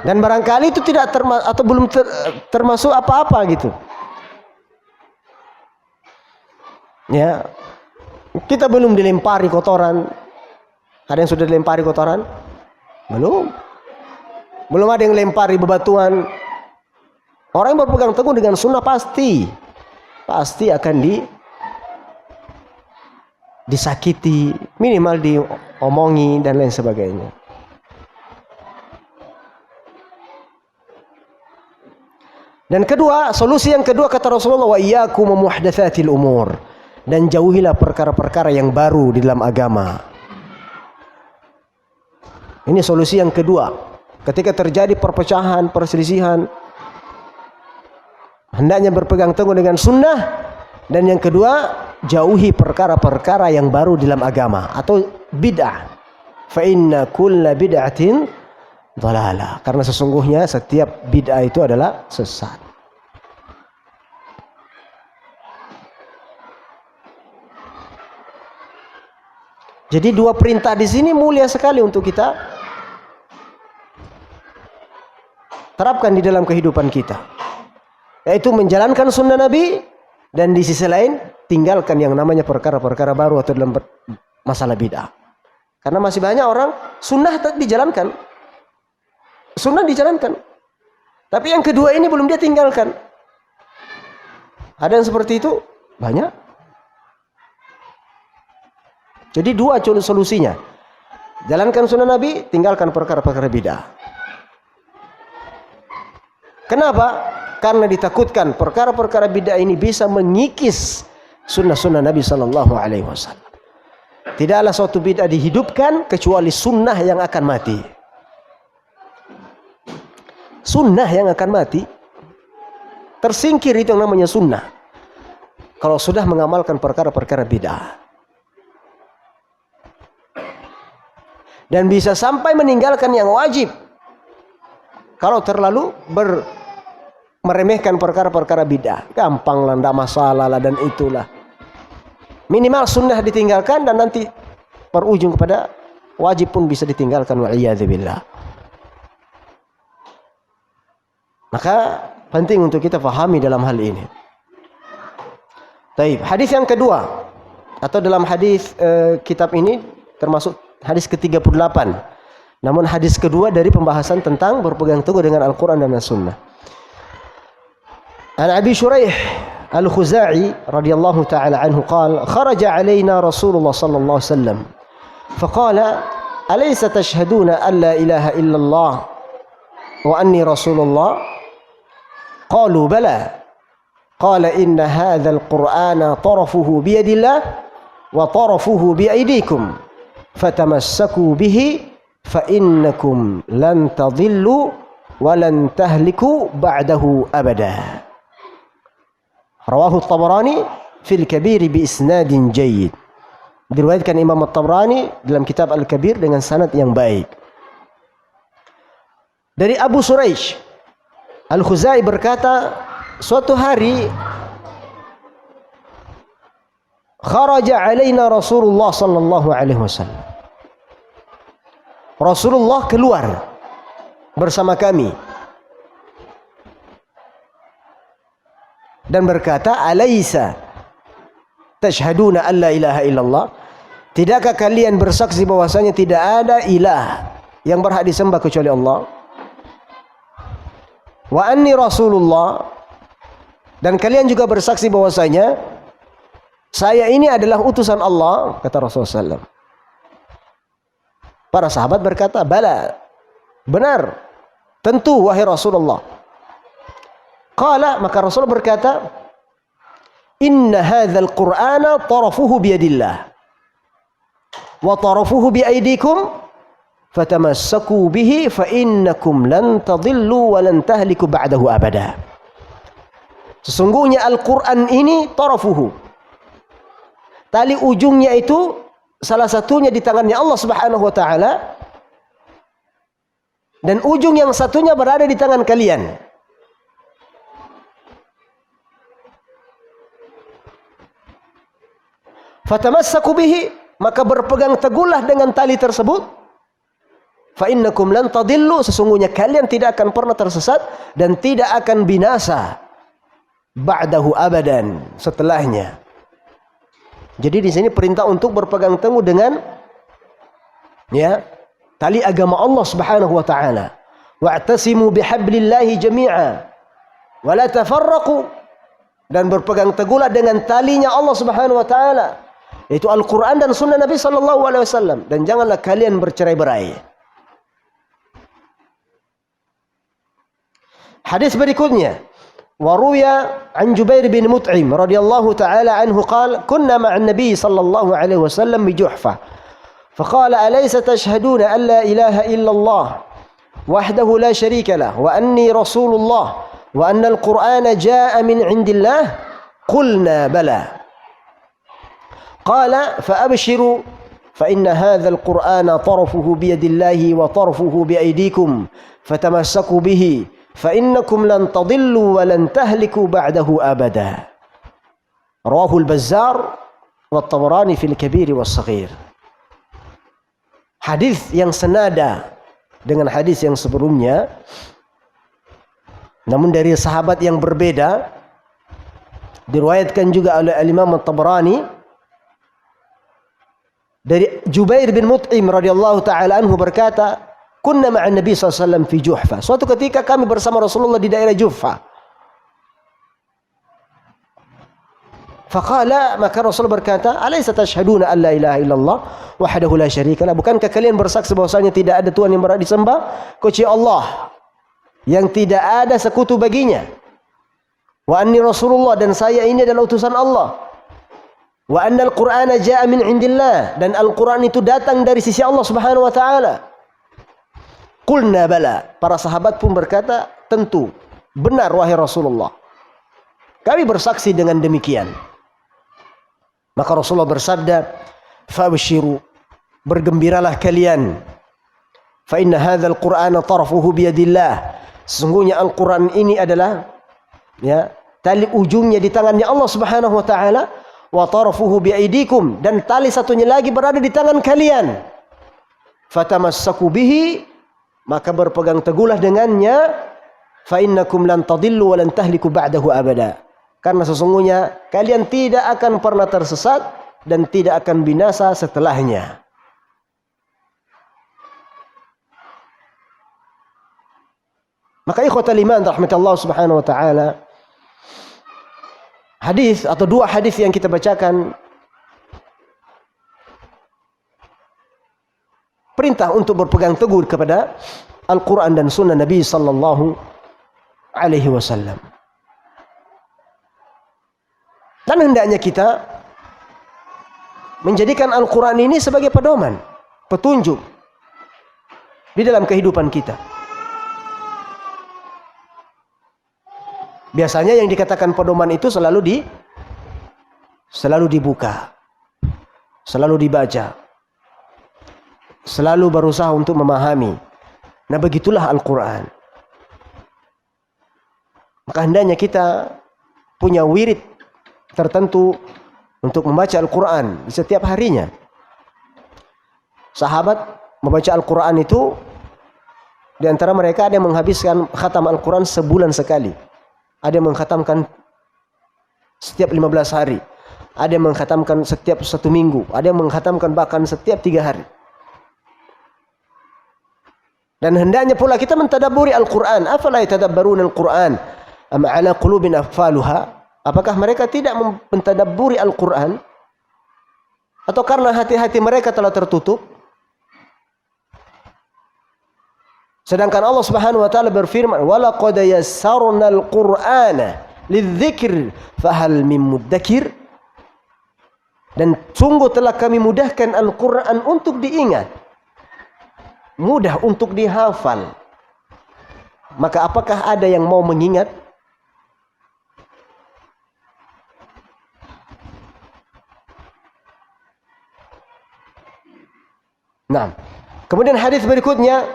Dan barangkali itu tidak atau belum termasuk apa-apa gitu. Ya, kita belum dilempari kotoran. Ada yang sudah dilempari kotoran? Belum. Belum ada yang lempari bebatuan. Orang yang berpegang teguh dengan sunnah pasti akan disakiti, minimal diomongi dan lain sebagainya. Dan kedua, solusi yang kedua kata Rasulullah, wa iyyakum muhdatsatil umur, dan jauhilah perkara-perkara yang baru di dalam agama. Ini solusi yang kedua. Ketika terjadi perpecahan, perselisihan, hendaknya berpegang teguh dengan sunnah. Dan yang kedua, jauhi perkara-perkara yang baru di dalam agama atau bid'ah. Fa inna kulla bid'atin dhalalah. Karena sesungguhnya setiap bid'ah itu adalah sesat. Jadi dua perintah di sini mulia sekali untuk kita terapkan di dalam kehidupan kita. Yaitu menjalankan sunnah Nabi, dan di sisi lain tinggalkan yang namanya perkara-perkara baru atau dalam masalah bid'ah. Karena masih banyak orang sunnah dijalankan. Sunnah dijalankan. Tapi yang kedua ini belum dia tinggalkan. Ada yang seperti itu? Banyak. Jadi dua solusinya. Jalankan sunnah Nabi, tinggalkan perkara-perkara bid'ah. Kenapa? Karena ditakutkan perkara-perkara bid'ah ini bisa mengikis sunnah-sunnah Nabi SAW. Tidaklah suatu bid'ah dihidupkan kecuali sunnah yang akan mati. Sunnah yang akan mati, tersingkir, itu yang namanya sunnah. Kalau sudah mengamalkan perkara-perkara bid'ah. Dan bisa sampai meninggalkan yang wajib. Kalau terlalu meremehkan perkara-perkara bid'ah. Gampang lah, tidak masalah lah, dan itulah. Minimal sunnah ditinggalkan, dan nanti berujung kepada wajib pun bisa ditinggalkan. Wa'iyadzubillah. Maka penting untuk kita fahami dalam hal ini. Baik, hadis yang kedua, atau dalam hadis kitab ini termasuk hadis ke-38. Namun hadis kedua dari pembahasan tentang berpegang teguh dengan Al-Quran dan As-Sunnah. An Abi Shuraih Al-Khuzai radhiyallahu ta'ala anhu qala kharaja alaina Rasulullah sallallahu alaihi wasallam faqala alaysa tashhaduna an la ilaha illallah wa anni Rasulullah qalu bala qala inna hadha al-Qur'ana tarafuhu bi yadillah wa tarafuhu bi aydikum fatamassaku bihi fa innakum lan tadillu wa lan tahliku ba'dahu abada. Rawahu At-Tabarani fil Kabir bi isnadin jayyid. Diriwayatkan Imam At-Tabarani dalam kitab Al-Kabir dengan sanad yang baik. Dari Abu Shuraih Al-Khuzai berkata, suatu hari kharaja alaina Rasulullah sallallahu alaihi wasallam. Rasulullah keluar bersama kami dan berkata, alaysa tashhaduna an la ilaha illallah, tidakkah kalian bersaksi bahwasanya tidak ada ilah yang berhak disembah kecuali Allah, wa anni Rasulullah, dan kalian juga bersaksi bahwasanya saya ini adalah utusan Allah, kata Rasulullah SAW. Para sahabat berkata, bala, benar, tentu wahai Rasulullah. Qala, maka Rasul berkata, inna hadzal Qur'ana tarafuhu biyadillah wa tarafuhu biaydikum fatamassaku bihi fa innakum lan tadillu wa lan tahliku ba'dahu abada. Sesungguhnya Al-Qur'an ini tarafuhu, tali ujungnya itu salah satunya di tangannya Allah Subhanahu wa taala, dan ujung yang satunya berada di tangan kalian. Fatamassaku bihi, maka berpegang teguhlah dengan tali tersebut. Fa innakum lan tadillu, sesungguhnya kalian tidak akan pernah tersesat dan tidak akan binasa ba'dahu abadan, setelahnya. Jadi di sini perintah untuk berpegang teguh dengan tali agama Allah Subhanahu wa taala. Wa'tasimu bihablillahi jami'a wa la tafarraqu, dan berpegang teguhlah dengan talinya Allah Subhanahu wa taala, yaitu Al-Quran dan Sunnah Nabi Sallallahu Alaihi Wasallam, dan janganlah kalian bercerai-berai. Hadis berikutnya, وروي عن جبير بن مطعم رضي الله تعالى عنه قال كنا مع النبي صلى الله عليه وسلم بجحفة فقال أليس تشهدون أن لا إله إلا الله وحده لا شريك له وأني رسول الله وأن القرآن جاء من عند الله قلنا بلى قال فأبشروا فإن هذا القرآن طرفه بيد الله وطرفه بأيديكم فتمسكوا به فإنكم لن تضلوا ولن تهلكوا بعده أبدا رواه البزار والطبراني في الكبير والصغير. Hadis yang senada dengan hadis yang sebelumnya, namun dari sahabat yang berbeda, diriwayatkan juga oleh Imam At-Tabrani dari Jubair bin Mut'im radhiyallahu taala anhu berkata, "Kunna ma'an Nabi sallallahu alaihi wasallam fi Juhfa." Suatu ketika kami bersama Rasulullah di daerah Juhfa. Faqala, maka Rasul berkata, "Alaysa tashhaduna an la ilaha illallah wahdahu la syarika lah?" Bukankah kalian bersaksi bahwasanya tidak ada Tuhan yang berhak disembah kecuali Allah yang tidak ada sekutu baginya? Wa anni Rasulullah, dan saya ini adalah utusan Allah. Wa anna al-Qur'ana jaa'a min indillah, dan Al-Qur'an itu datang dari sisi Allah Subhanahu wa taala. Qulna bala, para sahabat pun berkata, tentu benar wahai Rasulullah. Kami bersaksi dengan demikian. Maka Rasulullah bersabda, "Fabshiru, bergembiralah kalian. Fa inna hadzal Qur'ana tarfuhu biyadillah." Sesungguhnya Al-Qur'an ini adalah tali ujungnya di tangannya Allah Subhanahu wa taala, wa tarfuhu biaidikum, dan tali satunya lagi berada di tangan kalian. Fatamassaku bihi, maka berpegang teguhlah dengannya. Fa innakum lan tadillu wa lan tahliku ba'dahu abada. Karena sesungguhnya kalian tidak akan pernah tersesat dan tidak akan binasa setelahnya. Maka ikhwatal iman rahmatullah subhanahu wa ta'ala, hadis atau dua hadis yang kita bacakan perintah untuk berpegang teguh kepada Al-Quran dan Sunnah Nabi sallallahu alaihi wasallam. Dan hendaknya kita menjadikan Al-Quran ini sebagai pedoman, petunjuk di dalam kehidupan kita. Biasanya yang dikatakan pedoman itu selalu dibuka, selalu dibaca, selalu berusaha untuk memahami. Nah, begitulah Al-Quran. Maka hendaknya kita punya wirid tertentu untuk membaca Al-Quran di setiap harinya. Sahabat membaca Al-Quran itu, di antara mereka ada yang menghabiskan khatam Al-Quran sebulan sekali. Ada yang mengkhatamkan setiap 15 hari. Ada yang mengkhatamkan setiap 1 minggu. Ada yang mengkhatamkan bahkan setiap 3 hari. Dan hendaknya pula kita mentadabburi Al-Quran. Afala yatadabbaruna Al-Quran am ala qulubin aqfaluha? Apakah mereka tidak mentadabburi Al-Quran? Atau karena hati-hati mereka telah tertutup? Sedangkan Allah Subhanahu wa taala berfirman, "Wa laqad yassarnal Qur'ana lidzikr fahal mim muddakir." Dan sungguh telah kami mudahkan Al-Quran untuk diingat, mudah untuk dihafal. Maka apakah ada yang mau mengingat? Nah, kemudian hadis berikutnya,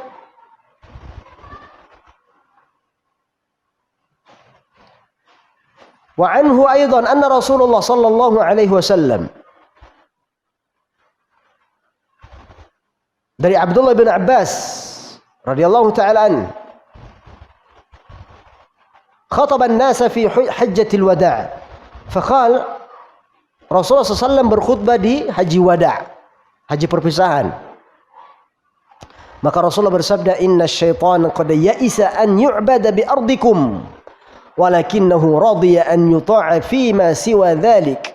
wa anhu aidan anna Rasulullah sallallahu alaihi wasallam, dari Abdullah bin Abbas radhiyallahu taala an, khataba an-nas fi hajjatil wada', faqala Rasulullah sallallahu alaihi wasallam berkhutbah di haji wada', haji perpisahan. Maka Rasulullah bersabda, "Inna syaitana qad ya'isa an yu'bada bi ardikum, walakinnahu radiya an yuta'a fima siwa dhalik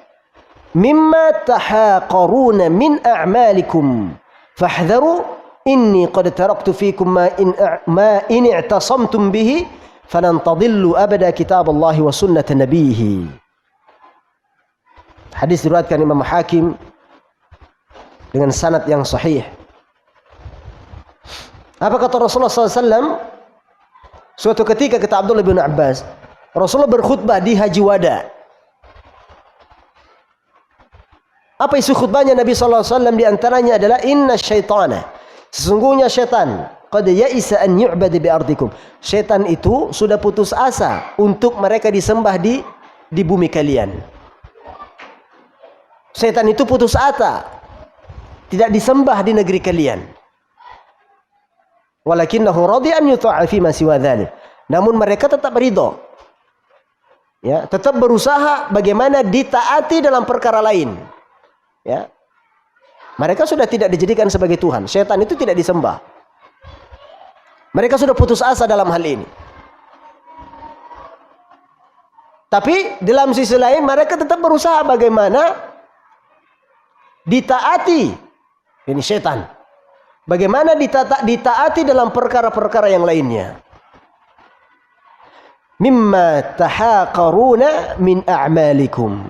mimma tahaqaruna min a'malikum fahdharu inni qad taraktu fikum ma in i'tasamtum bihi falan tadillu abada kitaballahi wa sunnata nabiyhi. Hadis diriwayatkan Imam Hakim dengan sanad yang sahih. Apa kata Rasulullah SAW? Suatu ketika kata Abdullah bin Abbas, Rasulullah berkhutbah di Haji Wada. Apa isi khutbahnya Nabi SAW? Di antaranya adalah inna syaitana, sesungguhnya syaitan, qad ya'isa an yu'bad bi ardikum. Syaitan itu sudah putus asa untuk mereka disembah di bumi kalian. Syaitan itu putus asa tidak disembah di negeri kalian. Walakinnahu radiya an yuta'a fi ma siwa dzalik. Namun mereka tetap ridho. Ya, tetap berusaha bagaimana ditaati dalam perkara lain. Ya. Mereka sudah tidak dijadikan sebagai Tuhan. Syaitan itu tidak disembah. Mereka sudah putus asa dalam hal ini. Tapi dalam sisi lain mereka tetap berusaha bagaimana ditaati. Ini syaitan. Bagaimana ditaati dalam perkara-perkara yang lainnya. Mimma tahaqaruna min a'malikum.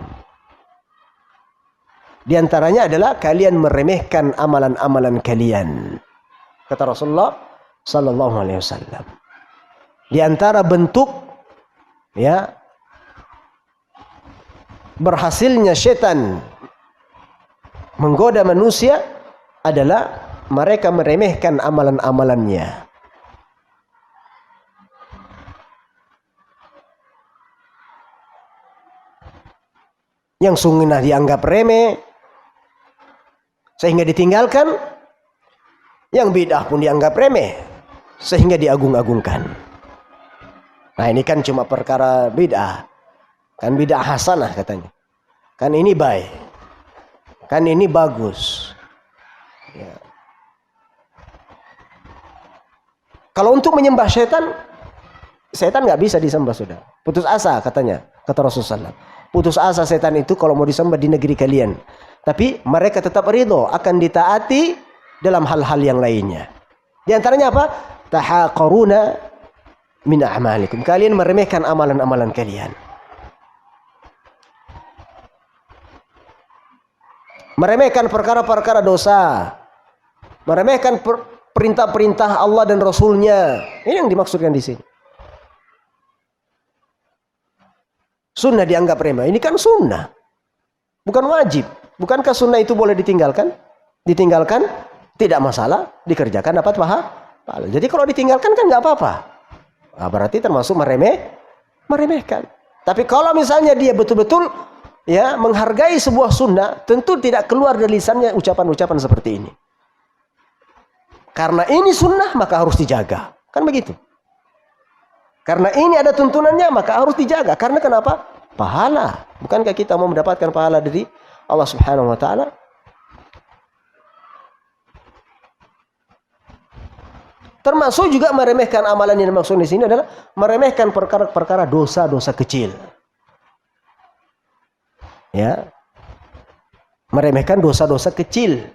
Di antaranya adalah kalian meremehkan amalan-amalan kalian. Kata Rasulullah sallallahu alaihi wasallam. Di antara bentuk ya berhasilnya syaitan menggoda manusia adalah mereka meremehkan amalan-amalannya. Yang sunnah dianggap remeh sehingga ditinggalkan, yang bid'ah pun dianggap remeh sehingga diagung-agungkan. Nah, ini kan cuma perkara bid'ah. Kan bid'ah hasanah katanya. Kan ini baik. Kan ini bagus. Ya. Kalau untuk menyembah syaitan nggak bisa disembah sudah. Putus asa katanya, kata Rasulullah SAW. Putus asa setan itu kalau mau disembah di negeri kalian. Tapi mereka tetap ridho akan ditaati dalam hal-hal yang lainnya. Di antaranya apa? Tahaqaruna min a'malikum. Kalian meremehkan amalan-amalan kalian. Meremehkan perkara-perkara dosa. Meremehkan perintah-perintah Allah dan Rasulnya. Ini yang dimaksudkan di sini. Sunnah dianggap remeh. Ini kan sunnah. Bukan wajib. Bukankah sunnah itu boleh ditinggalkan? Ditinggalkan tidak masalah. Dikerjakan dapat pahala. Jadi kalau ditinggalkan kan nggak apa-apa. Nah, berarti termasuk meremehkan. Tapi kalau misalnya dia betul-betul ya menghargai sebuah sunnah, tentu tidak keluar dari lisannya ucapan-ucapan seperti ini. Karena ini sunnah maka harus dijaga. Kan begitu. Karena ini ada tuntunannya maka harus dijaga. Karena kenapa? Pahala. Bukankah kita mau mendapatkan pahala dari Allah Subhanahu wa taala? Termasuk juga meremehkan amalan yang dimaksud di sini adalah meremehkan perkara-perkara dosa-dosa kecil. Ya. Meremehkan dosa-dosa kecil.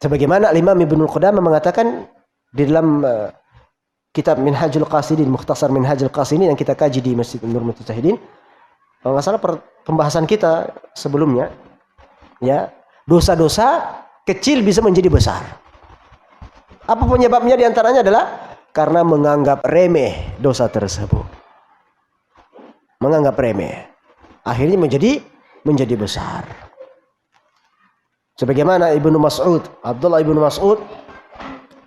Sebagaimana Imam Ibnu Qudamah mengatakan di dalam kitab Minhajul Qasidin, Mukhtasar Minhajul Qasidin yang kita kaji di Masjid Nur Mutahidin, kalau nggak salah pembahasan kita sebelumnya, ya dosa-dosa kecil bisa menjadi besar. Apa penyebabnya? Di antaranya adalah karena menganggap remeh dosa tersebut, menganggap remeh, akhirnya menjadi besar. Sebagaimana Abdullah ibnu Mas'ud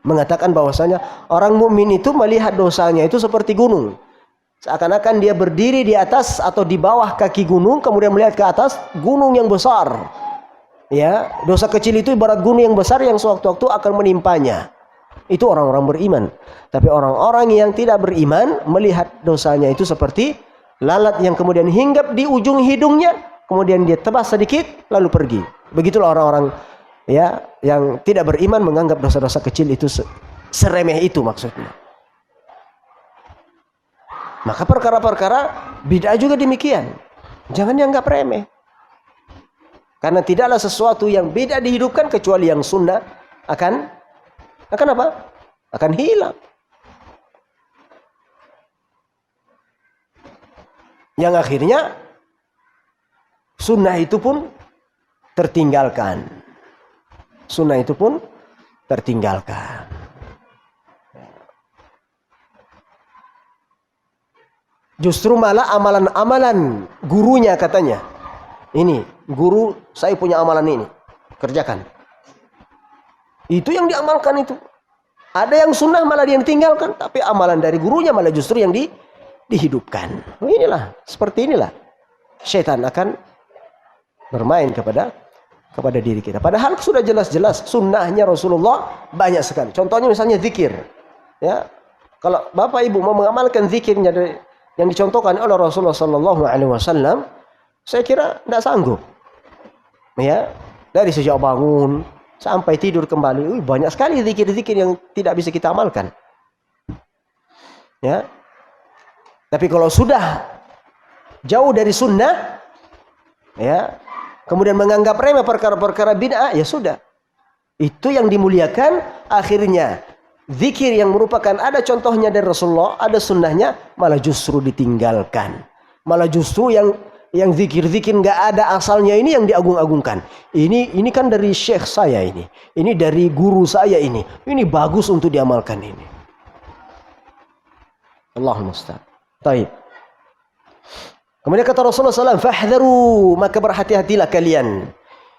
mengatakan bahwasanya orang mukmin itu melihat dosanya itu seperti gunung. Seakan-akan dia berdiri di atas atau di bawah kaki gunung, kemudian melihat ke atas gunung yang besar. Ya, dosa kecil itu ibarat gunung yang besar yang sewaktu-waktu akan menimpanya. Itu orang-orang beriman. Tapi orang-orang yang tidak beriman melihat dosanya itu seperti lalat yang kemudian hinggap di ujung hidungnya, kemudian dia tebas sedikit lalu pergi. Begitulah orang-orang ya yang tidak beriman menganggap dosa-dosa kecil itu seremeh itu maksudnya. Maka perkara-perkara bid'ah juga demikian. Jangan dianggap remeh. Karena tidaklah sesuatu yang bid'ah dihidupkan kecuali yang sunnah akan apa? akan hilang. Yang akhirnya sunnah itu pun tertinggalkan. Sunnah itu pun tertinggalkan. Justru malah amalan-amalan gurunya katanya. Ini, guru saya punya amalan ini. Kerjakan. Itu yang diamalkan itu. Ada yang sunnah malah dia tinggalkan. Tapi amalan dari gurunya malah justru yang dihidupkan. Inilah, seperti inilah. Syaitan akan bermain kepada diri kita. Padahal sudah jelas-jelas sunnahnya Rasulullah banyak sekali. Contohnya misalnya zikir. Ya, kalau Bapak Ibu mau mengamalkan zikirnya yang dicontohkan oleh Rasulullah Sallallahu Alaihi Wasallam, saya kira tidak sanggup. Ya, dari sejak bangun sampai tidur kembali, banyak sekali zikir-zikir yang tidak bisa kita amalkan. Ya, tapi kalau sudah jauh dari sunnah, ya, kemudian menganggap remeh perkara-perkara bid'ah, ya sudah. Itu yang dimuliakan akhirnya. Zikir yang merupakan ada contohnya dari Rasulullah, ada sunnahnya, malah justru ditinggalkan. Malah justru yang zikir-zikir nggak ada asalnya ini yang diagung-agungkan. Ini kan dari syekh saya ini. Ini dari guru saya ini. Ini bagus untuk diamalkan ini. Allahumma musta'an. Taib. Kemudian kata Rasulullah SAW, fahdharu, maka berhati-hatilah kalian.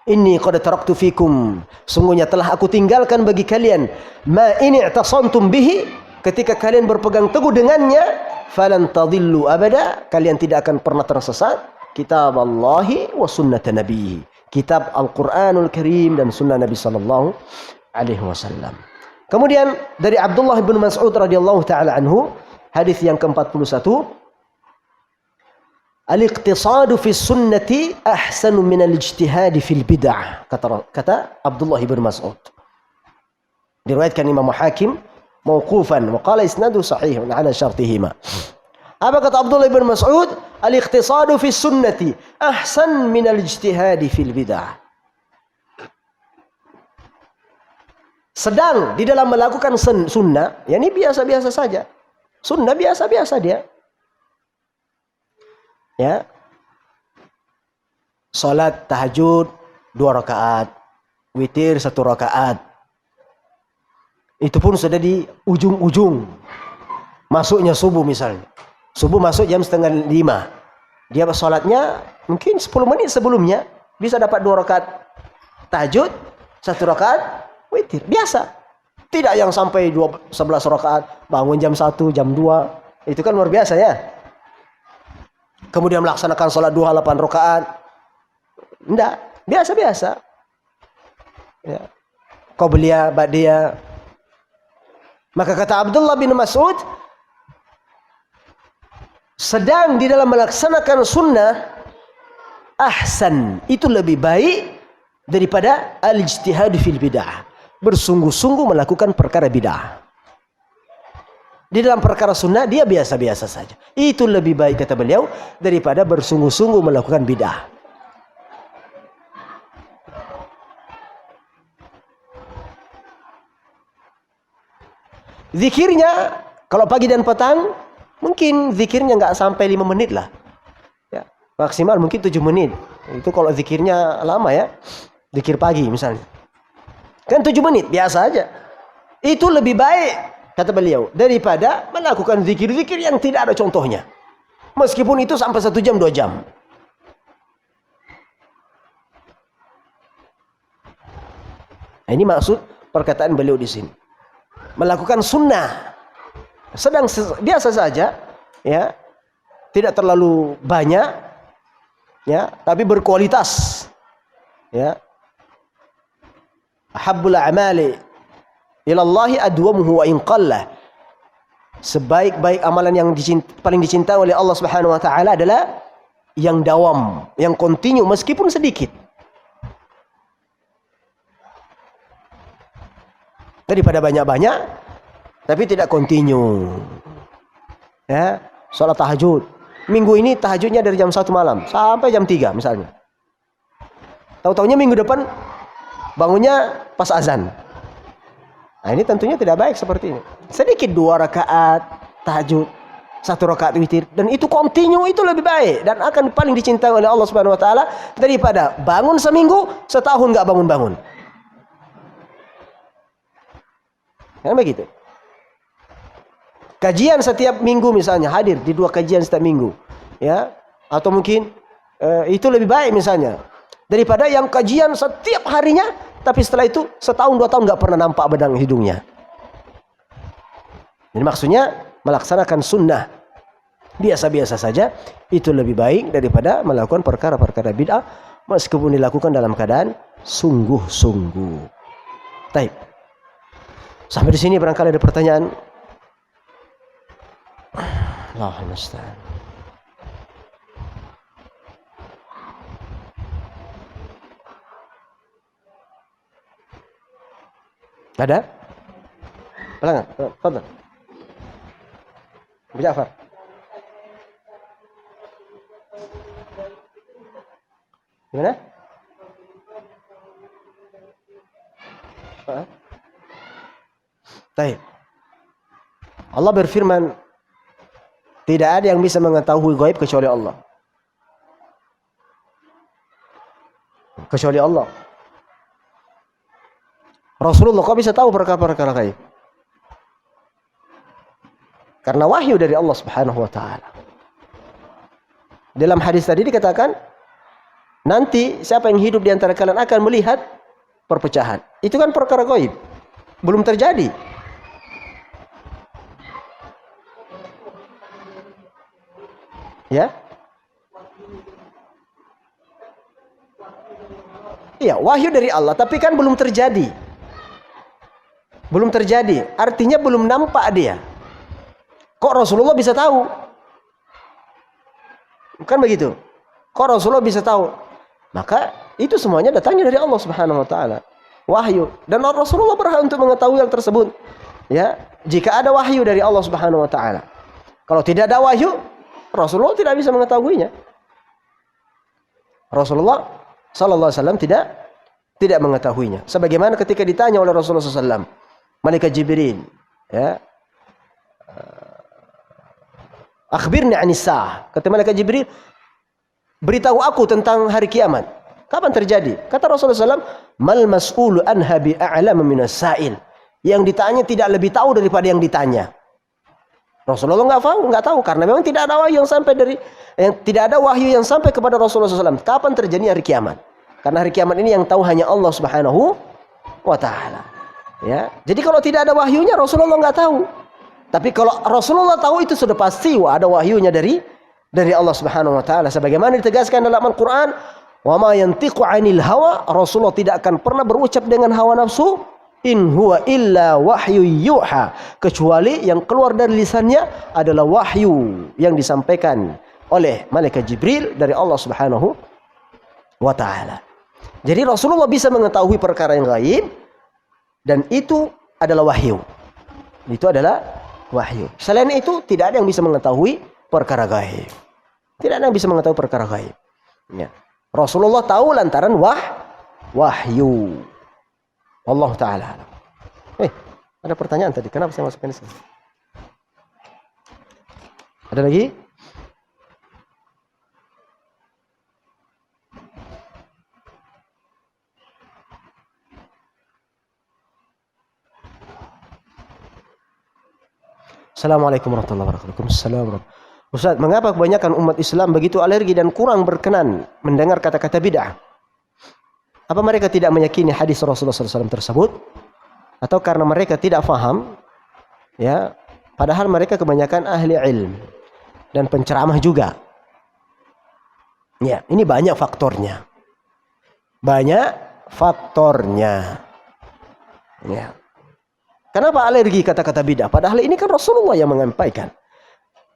Inni qad taraktu fikum, sungguhnya telah aku tinggalkan bagi kalian, ma ini i'tasantum bihi, ketika kalian berpegang teguh dengannya, falan tadillu abada, kalian tidak akan pernah tersesat. Kitab Allahi wa sunnata nabihi, kitab Al-Quranul Karim dan sunnah Nabi sallallahu alaihi wasallam. Kemudian dari Abdullah bin Mas'ud radhiyallahu taala anhu, hadis yang ke-41, al-iqtisadu fi sunnati ahsanu min al-ijtihadi fil bid'ah, kata Abdullah bin Mas'ud. Diriwayatkan Imam Hakim mauqufan wa qala isnadu sahih ala syartihima. Apa kata Abdullah bin Mas'ud? Al-iqtisadu fi sunnati ahsan min al-ijtihadi fil bid'ah. Sedang di dalam melakukan sunnah, yakni biasa-biasa saja. Sunnah biasa-biasa dia. Ya, salat tahajud 2 rakaat, witir 1 rakaat. Itu pun sudah di ujung-ujung. Masuknya subuh misalnya. Subuh masuk jam 4:30. Dia salatnya mungkin 10 menit sebelumnya bisa dapat 2 rakaat tahajud, 1 rakaat witir. Biasa. Tidak yang sampai 11 rakaat, bangun jam 1, jam 2. Itu kan luar biasa ya. Kemudian melaksanakan sholat duha 8 rakaat. Tidak, biasa-biasa. Ya. Qabliyah, ba'diyah. Maka kata Abdullah bin Mas'ud, sedang di dalam melaksanakan sunnah, ahsan, itu lebih baik daripada al-ijtihad fil bid'ah. Bersungguh-sungguh melakukan perkara bid'ah. Di dalam perkara sunnah dia biasa-biasa saja. Itu lebih baik kata beliau daripada bersungguh-sungguh melakukan bid'ah. Zikirnya kalau pagi dan petang mungkin zikirnya nggak sampai 5 menit lah. Ya, maksimal mungkin 7 menit. Itu kalau zikirnya lama ya. Zikir pagi misalnya. Kan 7 menit biasa aja. Itu lebih baik kata beliau daripada melakukan zikir-zikir yang tidak ada contohnya. Meskipun itu sampai 1 jam 2 jam. Nah, ini maksud perkataan beliau di sini. Melakukan sunnah sedang biasa saja, ya, tidak terlalu banyak, ya, tapi berkualitas, ya. Ahabbul a'mali ilallahi adwamuhu wa in qalla. Sebaik-baik amalan yang paling dicintai oleh Allah Subhanahu wa taala adalah yang dawam, yang kontinu meskipun sedikit. Daripada banyak-banyak tapi tidak kontinu. Ya, salat tahajud. Minggu ini tahajudnya dari jam 1 malam sampai jam 3 misalnya. Tahu-taunya minggu depan bangunnya pas azan. Nah, ini tentunya tidak baik seperti ini. Sedikit 2 rakaat tahajud, 1 rakaat witir, dan itu kontinu, itu lebih baik dan akan paling dicintai oleh Allah Subhanahu wa taala daripada bangun seminggu, setahun enggak bangun-bangun. Kan begitu. Kajian setiap minggu misalnya, hadir di 2 kajian setiap minggu, ya, atau mungkin itu lebih baik misalnya daripada yang kajian setiap harinya, tapi setelah itu setahun 2 tahun nggak pernah nampak bedang hidungnya. Jadi maksudnya melaksanakan sunnah biasa-biasa saja itu lebih baik daripada melakukan perkara-perkara bid'ah meskipun dilakukan dalam keadaan sungguh-sungguh. Baik. Sampai di sini barangkali ada pertanyaan. Allahumma musta'an. Ada? Pelanggan, fadhal. Abu Ja'far. Gimana? Baik. Allah berfirman, tidak ada yang bisa mengetahui gaib kecuali Allah. Kecuali Allah. Rasulullah kok bisa tahu perkara-perkara gaib? Karena wahyu dari Allah Subhanahu wa taala. Dalam hadis tadi dikatakan, nanti siapa yang hidup di antara kalian akan melihat perpecahan. Itu kan perkara gaib. Belum terjadi. Ya? Iya, wahyu dari Allah, tapi kan belum terjadi. Belum terjadi, artinya belum nampak dia. Kok Rasulullah bisa tahu? Kan begitu. Kok Rasulullah bisa tahu? Maka itu semuanya datangnya dari Allah Subhanahu wa taala. Wahyu, dan Rasulullah berhak untuk mengetahui hal tersebut. Ya, jika ada wahyu dari Allah Subhanahu wa taala. Kalau tidak ada wahyu, Rasulullah tidak bisa mengetahuinya. Rasulullah sallallahu alaihi wasallam tidak mengetahuinya. Sebagaimana ketika ditanya oleh Rasulullah sallallahu alaihi wasallam, Malaikat Jibril, ya, akhbirni anis sa'ah. Kata Malaikat Jibril, beritahu aku tentang hari kiamat. Kapan terjadi? Kata Rasulullah SAW, mal mas'ulu anha bi'a'lama minas sa'il. Yang ditanya tidak lebih tahu daripada yang ditanya. Rasulullah nggak tahu karena memang tidak ada wahyu yang sampai kepada Rasulullah SAW. Kapan terjadi hari kiamat? Karena hari kiamat ini yang tahu hanya Allah Subhanahu wa taala. Ya, jadi kalau tidak ada wahyunya Rasulullah nggak tahu. Tapi kalau Rasulullah tahu itu sudah pasti ada wahyunya dari Allah Subhanahu wa taala. Sebagaimana ditegaskan dalam Al-Qur'an, "Wa ma yantiqu 'anil hawa", Rasulullah tidak akan pernah berucap dengan hawa nafsu, "in huwa illa wahyu yuha", kecuali yang keluar dari lisannya adalah wahyu yang disampaikan oleh malaikat Jibril dari Allah Subhanahu wa taala. Jadi Rasulullah bisa mengetahui perkara yang gaib. Dan itu adalah wahyu. Itu adalah wahyu. Selain itu tidak ada yang bisa mengetahui perkara gaib. Tidak ada yang bisa mengetahui perkara gaib. Ya. Rasulullah tahu lantaran wahyu. Allah Ta'ala. Ada pertanyaan tadi. Kenapa saya masukkan ini? Ada lagi? Assalamualaikum warahmatullahi wabarakatuh. Assalamualaikum. Ustaz, mengapa kebanyakan umat Islam begitu alergi dan kurang berkenan mendengar kata-kata bid'ah? Apa mereka tidak meyakini hadis Rasulullah SAW tersebut? Atau karena mereka tidak faham? Ya, padahal mereka kebanyakan ahli ilm dan penceramah juga. Ya, ini banyak faktornya. Banyak faktornya. Ya. Kenapa alergi kata-kata bid'ah? Padahal ini kan Rasulullah yang menyampaikan.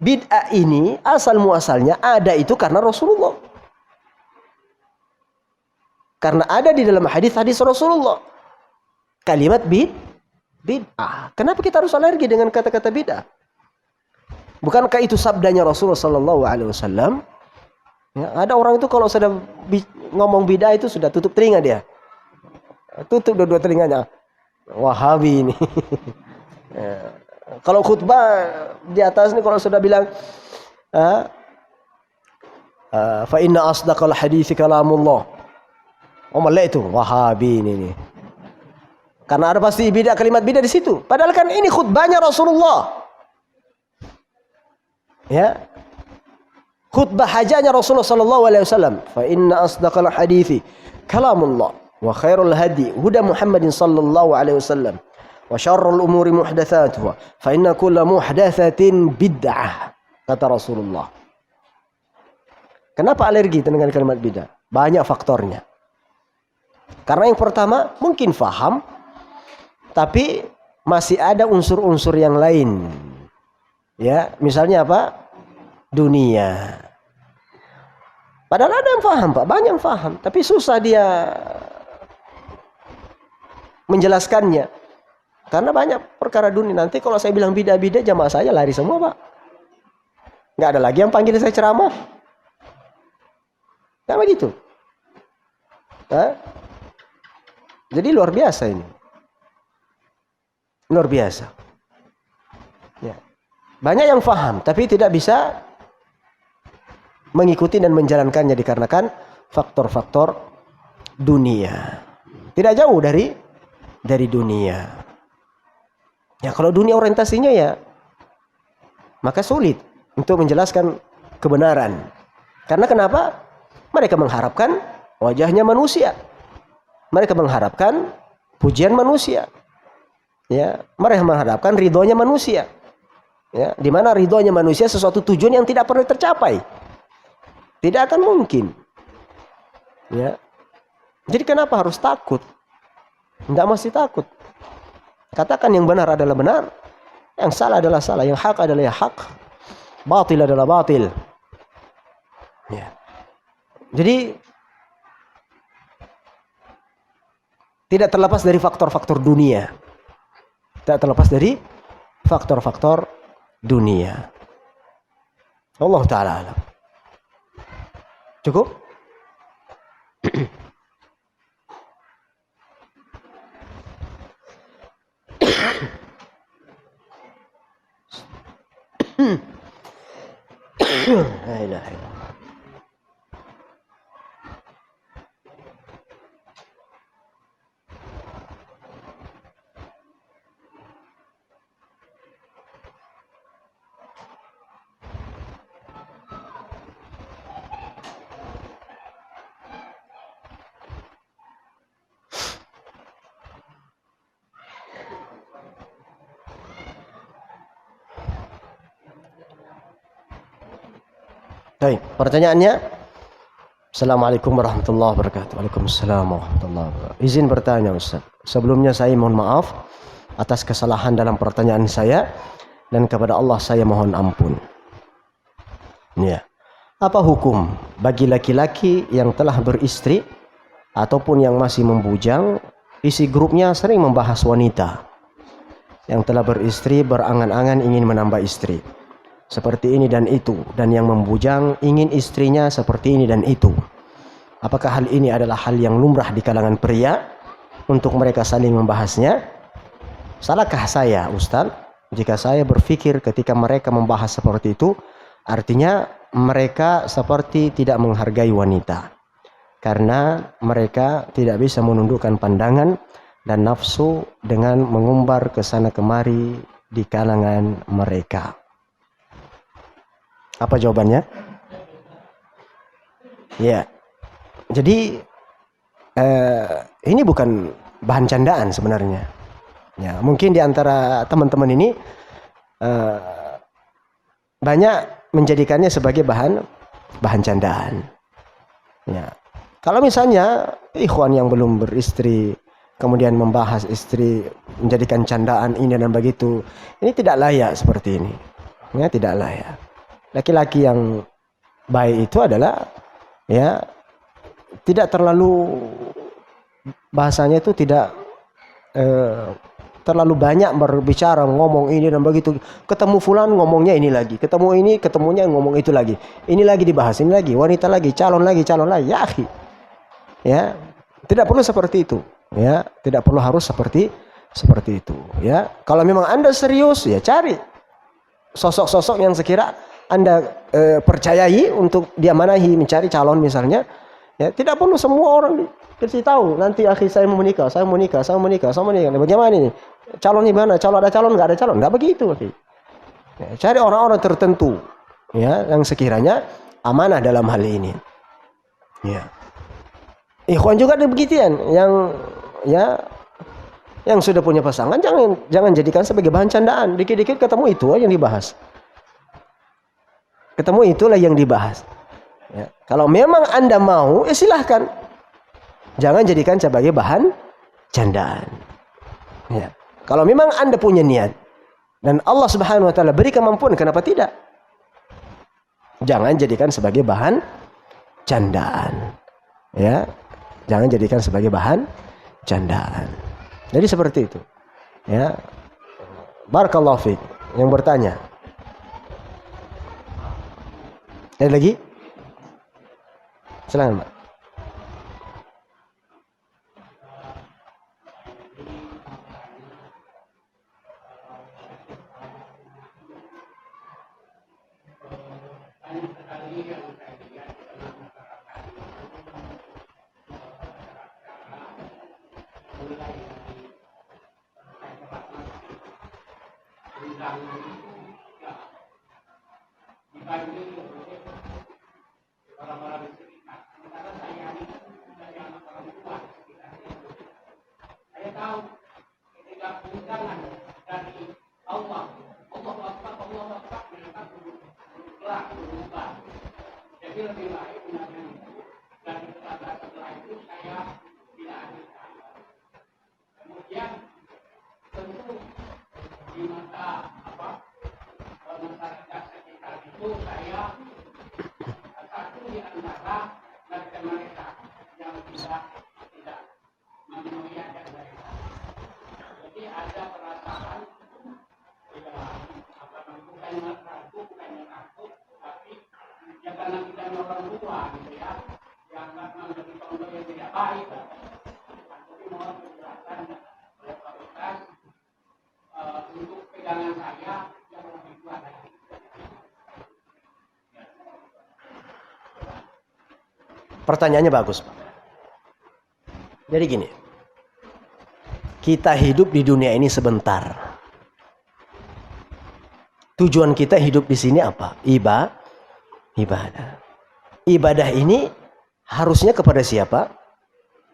Bid'ah ini asal muasalnya ada itu karena Rasulullah. Karena ada di dalam hadis-hadis Rasulullah. Kalimat bid'ah. Kenapa kita harus alergi dengan kata-kata bid'ah? Bukankah itu sabdanya Rasulullah sallallahu alaihi wasallam? Ya, ada orang itu kalau sudah ngomong bid'ah itu sudah tutup telinga dia. Tutup dua-dua telinganya. Wahabi ini. Ya. Kalau khutbah di atas ini kalau sudah bilang fa inna asdaqal hadits kalamullah. Malah itu Wahabi ini. Karena ada pasti bidah, kalimat bidah di situ. Padahal kan ini khutbahnya Rasulullah. Ya. Khutbah hajanya Rasulullah sallallahu alaihi wasallam. Fa inna asdaqal hadits kalamullah wa khairul hadi huda Muhammadin sallallahu alaihi wasallam. Wa syarrul umuri muhdatsatuha fa inna kulla muhdatsatin bid'ah, kata Rasulullah. Kenapa alergi dengan kalimat bid'ah? Banyak faktornya. Karena yang pertama mungkin faham tapi masih ada unsur-unsur yang lain. Ya, misalnya apa? Dunia. Padahal ada yang faham, Pak, banyak yang faham, tapi susah dia menjelaskannya. Karena banyak perkara dunia. Nanti kalau saya bilang bidah-bidah, jamaah saya lari semua, Pak. Nggak ada lagi yang panggil saya ceramah. Nggak begitu. Jadi luar biasa ini. Luar biasa. Ya. Banyak yang faham, tapi tidak bisa mengikuti dan menjalankannya dikarenakan faktor-faktor dunia. Tidak jauh dari dunia. Ya kalau dunia orientasinya ya, maka sulit untuk menjelaskan kebenaran. Karena kenapa? Mereka mengharapkan wajahnya manusia. Mereka mengharapkan pujian manusia. Ya, mereka mengharapkan ridhonya manusia. Ya, di mana ridhonya manusia sesuatu tujuan yang tidak pernah tercapai. Tidak akan mungkin. Ya. Jadi kenapa harus takut? Tidak mesti takut. Katakan yang benar adalah benar, yang salah adalah salah, yang hak adalah hak, batil adalah batil. Ya. Jadi tidak terlepas dari faktor-faktor dunia. Tidak terlepas dari faktor-faktor dunia. Allah Ta'ala alam. Cukup? La ilaha illallah. Baik, pertanyaannya. Assalamualaikum warahmatullahi wabarakatuh. Waalaikumsalam warahmatullahi wabarakatuh. Izin bertanya, Ustaz. Sebelumnya saya mohon maaf atas kesalahan dalam pertanyaan saya dan kepada Allah saya mohon ampun. Ya. Apa hukum bagi laki-laki yang telah beristri ataupun yang masih membujang, isi grupnya sering membahas wanita yang telah beristri berangan-angan ingin menambah istri seperti ini dan itu, dan yang membujang ingin istrinya seperti ini dan itu. Apakah hal ini adalah hal yang lumrah di kalangan pria untuk mereka saling membahasnya? Salahkah saya, Ustaz, jika saya berpikir ketika mereka membahas seperti itu, artinya mereka seperti tidak menghargai wanita, karena mereka tidak bisa menundukkan pandangan dan nafsu dengan mengumbar ke sana kemari di kalangan mereka. Apa jawabannya? Ya, jadi ini bukan bahan candaan sebenarnya. Ya, mungkin di antara teman-teman ini banyak menjadikannya sebagai bahan candaan. Ya, kalau misalnya ikhwan yang belum beristri kemudian membahas istri menjadikan candaan ini dan begitu, ini tidak layak seperti ini. Ya, tidak layak. Laki-laki yang baik itu adalah ya tidak terlalu, bahasanya itu tidak terlalu banyak berbicara, ngomong ini dan begitu. Ketemu fulan ngomongnya ini lagi, ketemu ini ketemunya ngomong itu lagi, ini lagi dibahas, ini lagi wanita lagi, calon lagi ya akhi. Ya, tidak perlu seperti itu. Ya, tidak perlu harus seperti Seperti itu, ya. Kalau memang Anda serius, ya cari sosok-sosok yang sekira Anda percayai untuk diamanahi mencari calon misalnya. Ya, tidak perlu semua orang dikasih tahu. Nanti akhi saya mau menikah, saya mau menikah. Nah, bagaimana ini? Calon di mana? Ada calon, nggak ada calon? Nggak begitu, akhi. Ya, cari orang-orang tertentu, ya, yang sekiranya amanah dalam hal ini. Ya. Ikhwan juga demikian, yang sudah punya pasangan jangan jadikan sebagai bahan candaan. Dikit-dikit ketemu itu yang dibahas. Ya. Kalau memang Anda mau, silahkan. Jangan jadikan sebagai bahan candaan. Ya. Kalau memang Anda punya niat dan Allah Subhanahu wa taala beri kemampuan, kenapa tidak? Jangan jadikan sebagai bahan candaan. Ya. Jangan jadikan sebagai bahan candaan. Jadi seperti itu. Ya. Barakallahu fiik. Yang bertanya. Ada lagi? Silakan, Mbak. Pertanyaannya bagus, Pak. Jadi gini, kita hidup di dunia ini sebentar. Tujuan kita hidup di sini apa? Ibadah. Ibadah ini harusnya kepada siapa?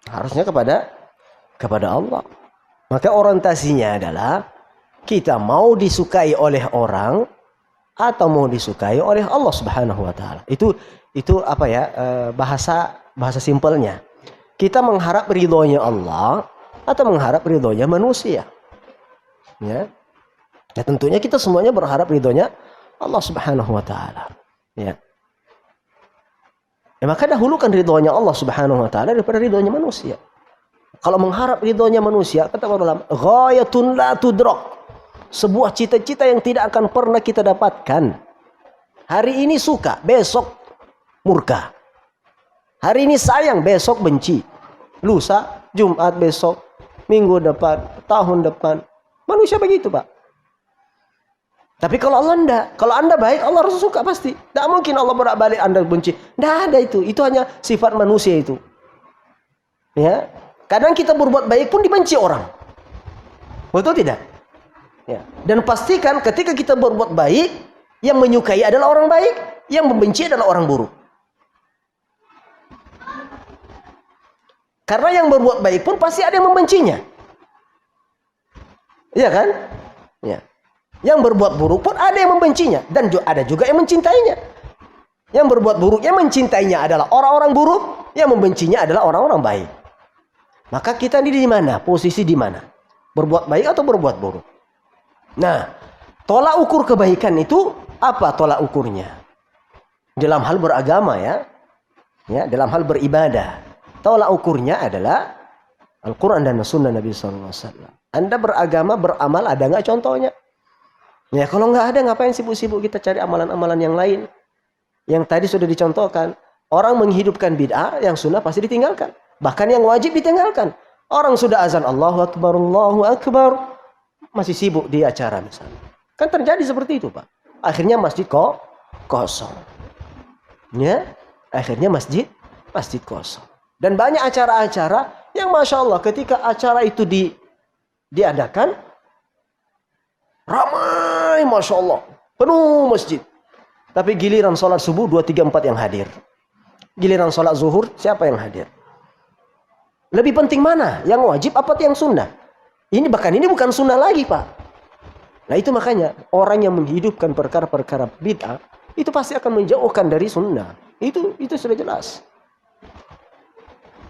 Harusnya kepada Allah. Maka orientasinya adalah kita mau disukai oleh orang atau mau disukai oleh Allah Subhanahu wa taala. Itu apa ya? Bahasa simpelnya. Kita mengharap ridhonya Allah atau mengharap ridhonya manusia. Ya. Ya tentunya kita semuanya berharap ridhonya Allah Subhanahu wa taala. Ya. Ya, maka dahulukan ridhonya Allah Subhanahu wa taala daripada ridhonya manusia. Kalau mengharap ridhonya manusia, kata para ulama, ghayatun la tudrak. Sebuah cita-cita yang tidak akan pernah kita dapatkan. Hari ini suka, besok murka. Hari ini sayang, besok benci. Lusa, Jumat besok, minggu depan, tahun depan. Manusia begitu, Pak. Tapi kalau Allah enggak, kalau Anda baik, Allah harus suka pasti. Tidak mungkin Allah bolak-balik Anda benci. Tidak ada itu. Itu hanya sifat manusia itu. Ya. Kadang kita berbuat baik pun dibenci orang. Betul tidak? Ya. Dan pastikan ketika kita berbuat baik, yang menyukai adalah orang baik, yang membenci adalah orang buruk. Karena yang berbuat baik pun pasti ada yang membencinya. Iya kan? Ya. Yang berbuat buruk pun ada yang membencinya. Dan ada juga yang mencintainya. Yang berbuat buruk, yang mencintainya adalah orang-orang buruk, yang membencinya adalah orang-orang baik. Maka kita ini di mana? Posisi di mana? Berbuat baik atau berbuat buruk? Nah, tolak ukur kebaikan itu apa tolak ukurnya? Dalam hal beragama ya. Ya, dalam hal beribadah. Tolak ukurnya adalah Al-Quran dan Sunnah Nabi SAW. Anda beragama, beramal, ada nggak contohnya? Ya kalau nggak ada, ngapain sibuk-sibuk kita cari amalan-amalan yang lain? Yang tadi sudah dicontohkan. Orang menghidupkan bid'ah, yang sunnah pasti ditinggalkan. Bahkan yang wajib ditinggalkan. Orang sudah azan Allahu Akbar, masih sibuk di acara misalnya. Kan terjadi seperti itu, Pak. Akhirnya masjid kosong. Ya, akhirnya masjid kosong. Dan banyak acara-acara yang Masya Allah ketika acara itu diadakan, ramai Masya Allah, penuh masjid. Tapi giliran sholat subuh 2, 3, 4 yang hadir. Giliran sholat zuhur siapa yang hadir? Lebih penting mana? Yang wajib apa yang sunnah? Ini bukan sunnah lagi, Pak. Nah itu makanya orang yang menghidupkan perkara-perkara bid'ah itu pasti akan menjauhkan dari sunnah. Itu sudah jelas.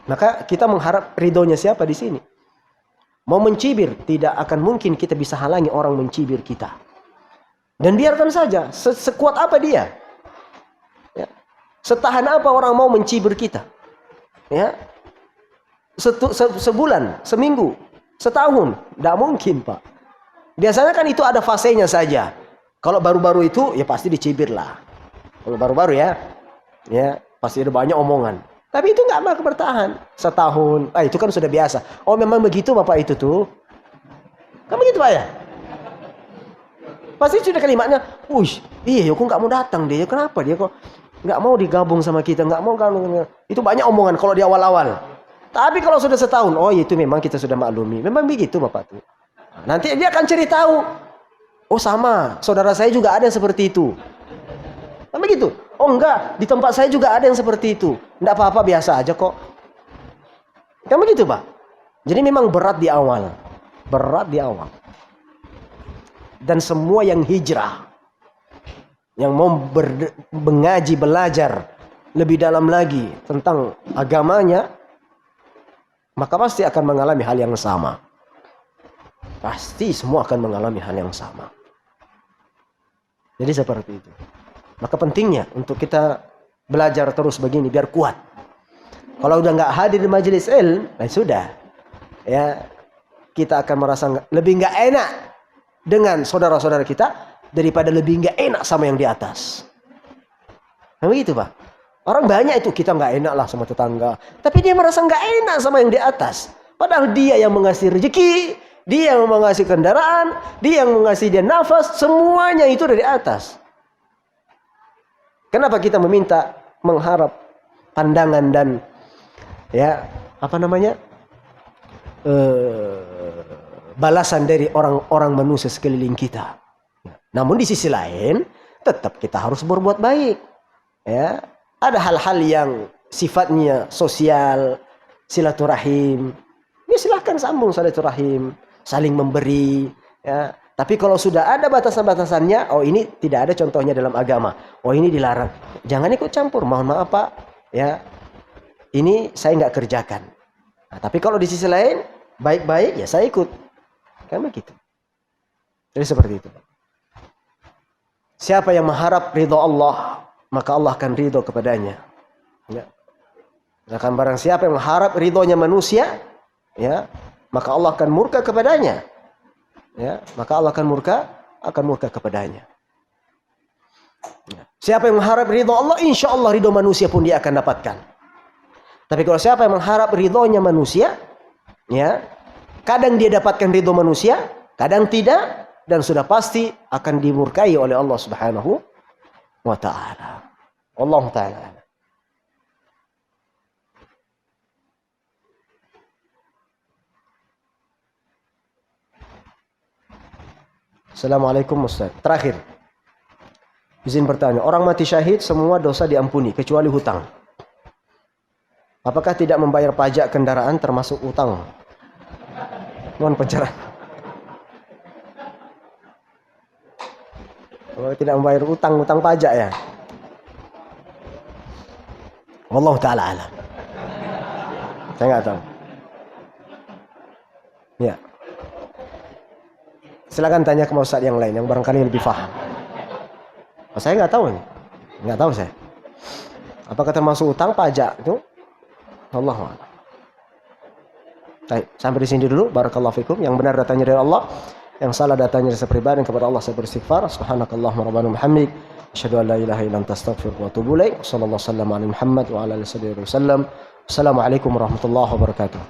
Maka kita mengharap ridhonya siapa di sini? Mau mencibir, tidak akan mungkin kita bisa halangi orang mencibir kita. Dan biarkan saja, sekuat apa dia? Ya. Setahan apa orang mau mencibir kita? Ya. Sebulan, seminggu, setahun, tidak mungkin, Pak. Biasanya kan itu ada fasenya saja. Kalau baru-baru itu, ya pasti dicibir lah. Kalau baru-baru ya pasti ada banyak omongan. Tapi itu nggak bakal bertahan setahun. Itu kan sudah biasa. Oh memang begitu Bapak itu tuh. Kan begitu Pak ya? Pasti sudah kalimatnya, iya kok nggak mau datang dia. Kenapa dia kok nggak mau digabung sama kita? Nggak mau gabung. Itu banyak omongan kalau di awal-awal. Tapi kalau sudah setahun, itu memang kita sudah maklumi. Memang begitu Bapak tuh. Nanti dia akan cari tahu. Oh sama, saudara saya juga ada yang seperti itu. Kan begitu? Oh enggak, di tempat saya juga ada yang seperti itu. Enggak apa-apa, biasa aja kok. Kan begitu Pak? Jadi memang berat di awal. Berat di awal. Dan semua yang hijrah, yang mau mengaji, belajar lebih dalam lagi tentang agamanya, maka pasti akan mengalami hal yang sama. Pasti semua akan mengalami hal yang sama. Jadi seperti itu. Maka pentingnya untuk kita belajar terus begini biar kuat. Kalau udah nggak hadir di majelis ilmu, sudah. Ya, kita akan merasa lebih nggak enak dengan saudara-saudara kita daripada lebih nggak enak sama yang di atas. Nah begitu Pak. Orang banyak itu kita nggak enak lah sama tetangga, tapi dia merasa nggak enak sama yang di atas. Padahal dia yang mengasih rezeki, dia yang mengasih kendaraan, dia yang mengasih dia nafas, semuanya itu dari atas. Kenapa kita mengharap pandangan dan balasan dari orang-orang manusia sekeliling kita? Namun di sisi lain tetap kita harus berbuat baik. Ya, ada hal-hal yang sifatnya sosial, silaturahim. Ya silahkan sambung silaturahim, saling memberi. Ya. Tapi kalau sudah ada batasan-batasannya, ini tidak ada contohnya dalam agama. Ini dilarang. Jangan ikut campur. Mohon maaf Pak. Ya, ini saya nggak kerjakan. Nah, tapi kalau di sisi lain baik-baik, ya saya ikut. Kan begitu. Jadi seperti itu. Siapa yang mengharap ridho Allah, maka Allah akan ridho kepadanya. Ya. Akan barang siapa yang mengharap ridhonya manusia, ya, maka Allah akan murka kepadanya. Ya, maka Allah akan murka kepadanya. Ya. Siapa yang mengharap ridho Allah, insya Allah ridho manusia pun dia akan dapatkan. Tapi kalau siapa yang mengharap ridhonya manusia, ya, kadang dia dapatkan ridho manusia, kadang tidak, dan sudah pasti akan dimurkai oleh Allah Subhanahu wa Ta'ala. Allah Ta'ala. Assalamualaikum Ustaz. Terakhir, izin bertanya. Orang mati syahid semua dosa diampuni kecuali hutang. Apakah tidak membayar pajak kendaraan termasuk utang? Mohon pencerahan. Kalau tidak membayar utang pajak ya. Wallahu ta'ala alam. Saya nggak tahu. Ya. Silakan tanya ke ustaz yang lain yang barangkali lebih paham. Saya nggak tahu ini. Nggak tahu saya. Apakah termasuk utang pajak itu? Allahu a'lam. Baik, sampai di sini dulu. Barakallahu fikum. Yang benar datangnya dari Allah, yang salah datangnya dari saya pribadi. Kepada Allah saya beristighfar. Subhanakallahumma rabbana bihamdik, asyhadu an la ilaha illa anta astaghfiruka wa atubu ilaik. Sallallahu alaihi wasallam ala Muhammad wa ala alihi wasallam. Assalamualaikum warahmatullahi wabarakatuh.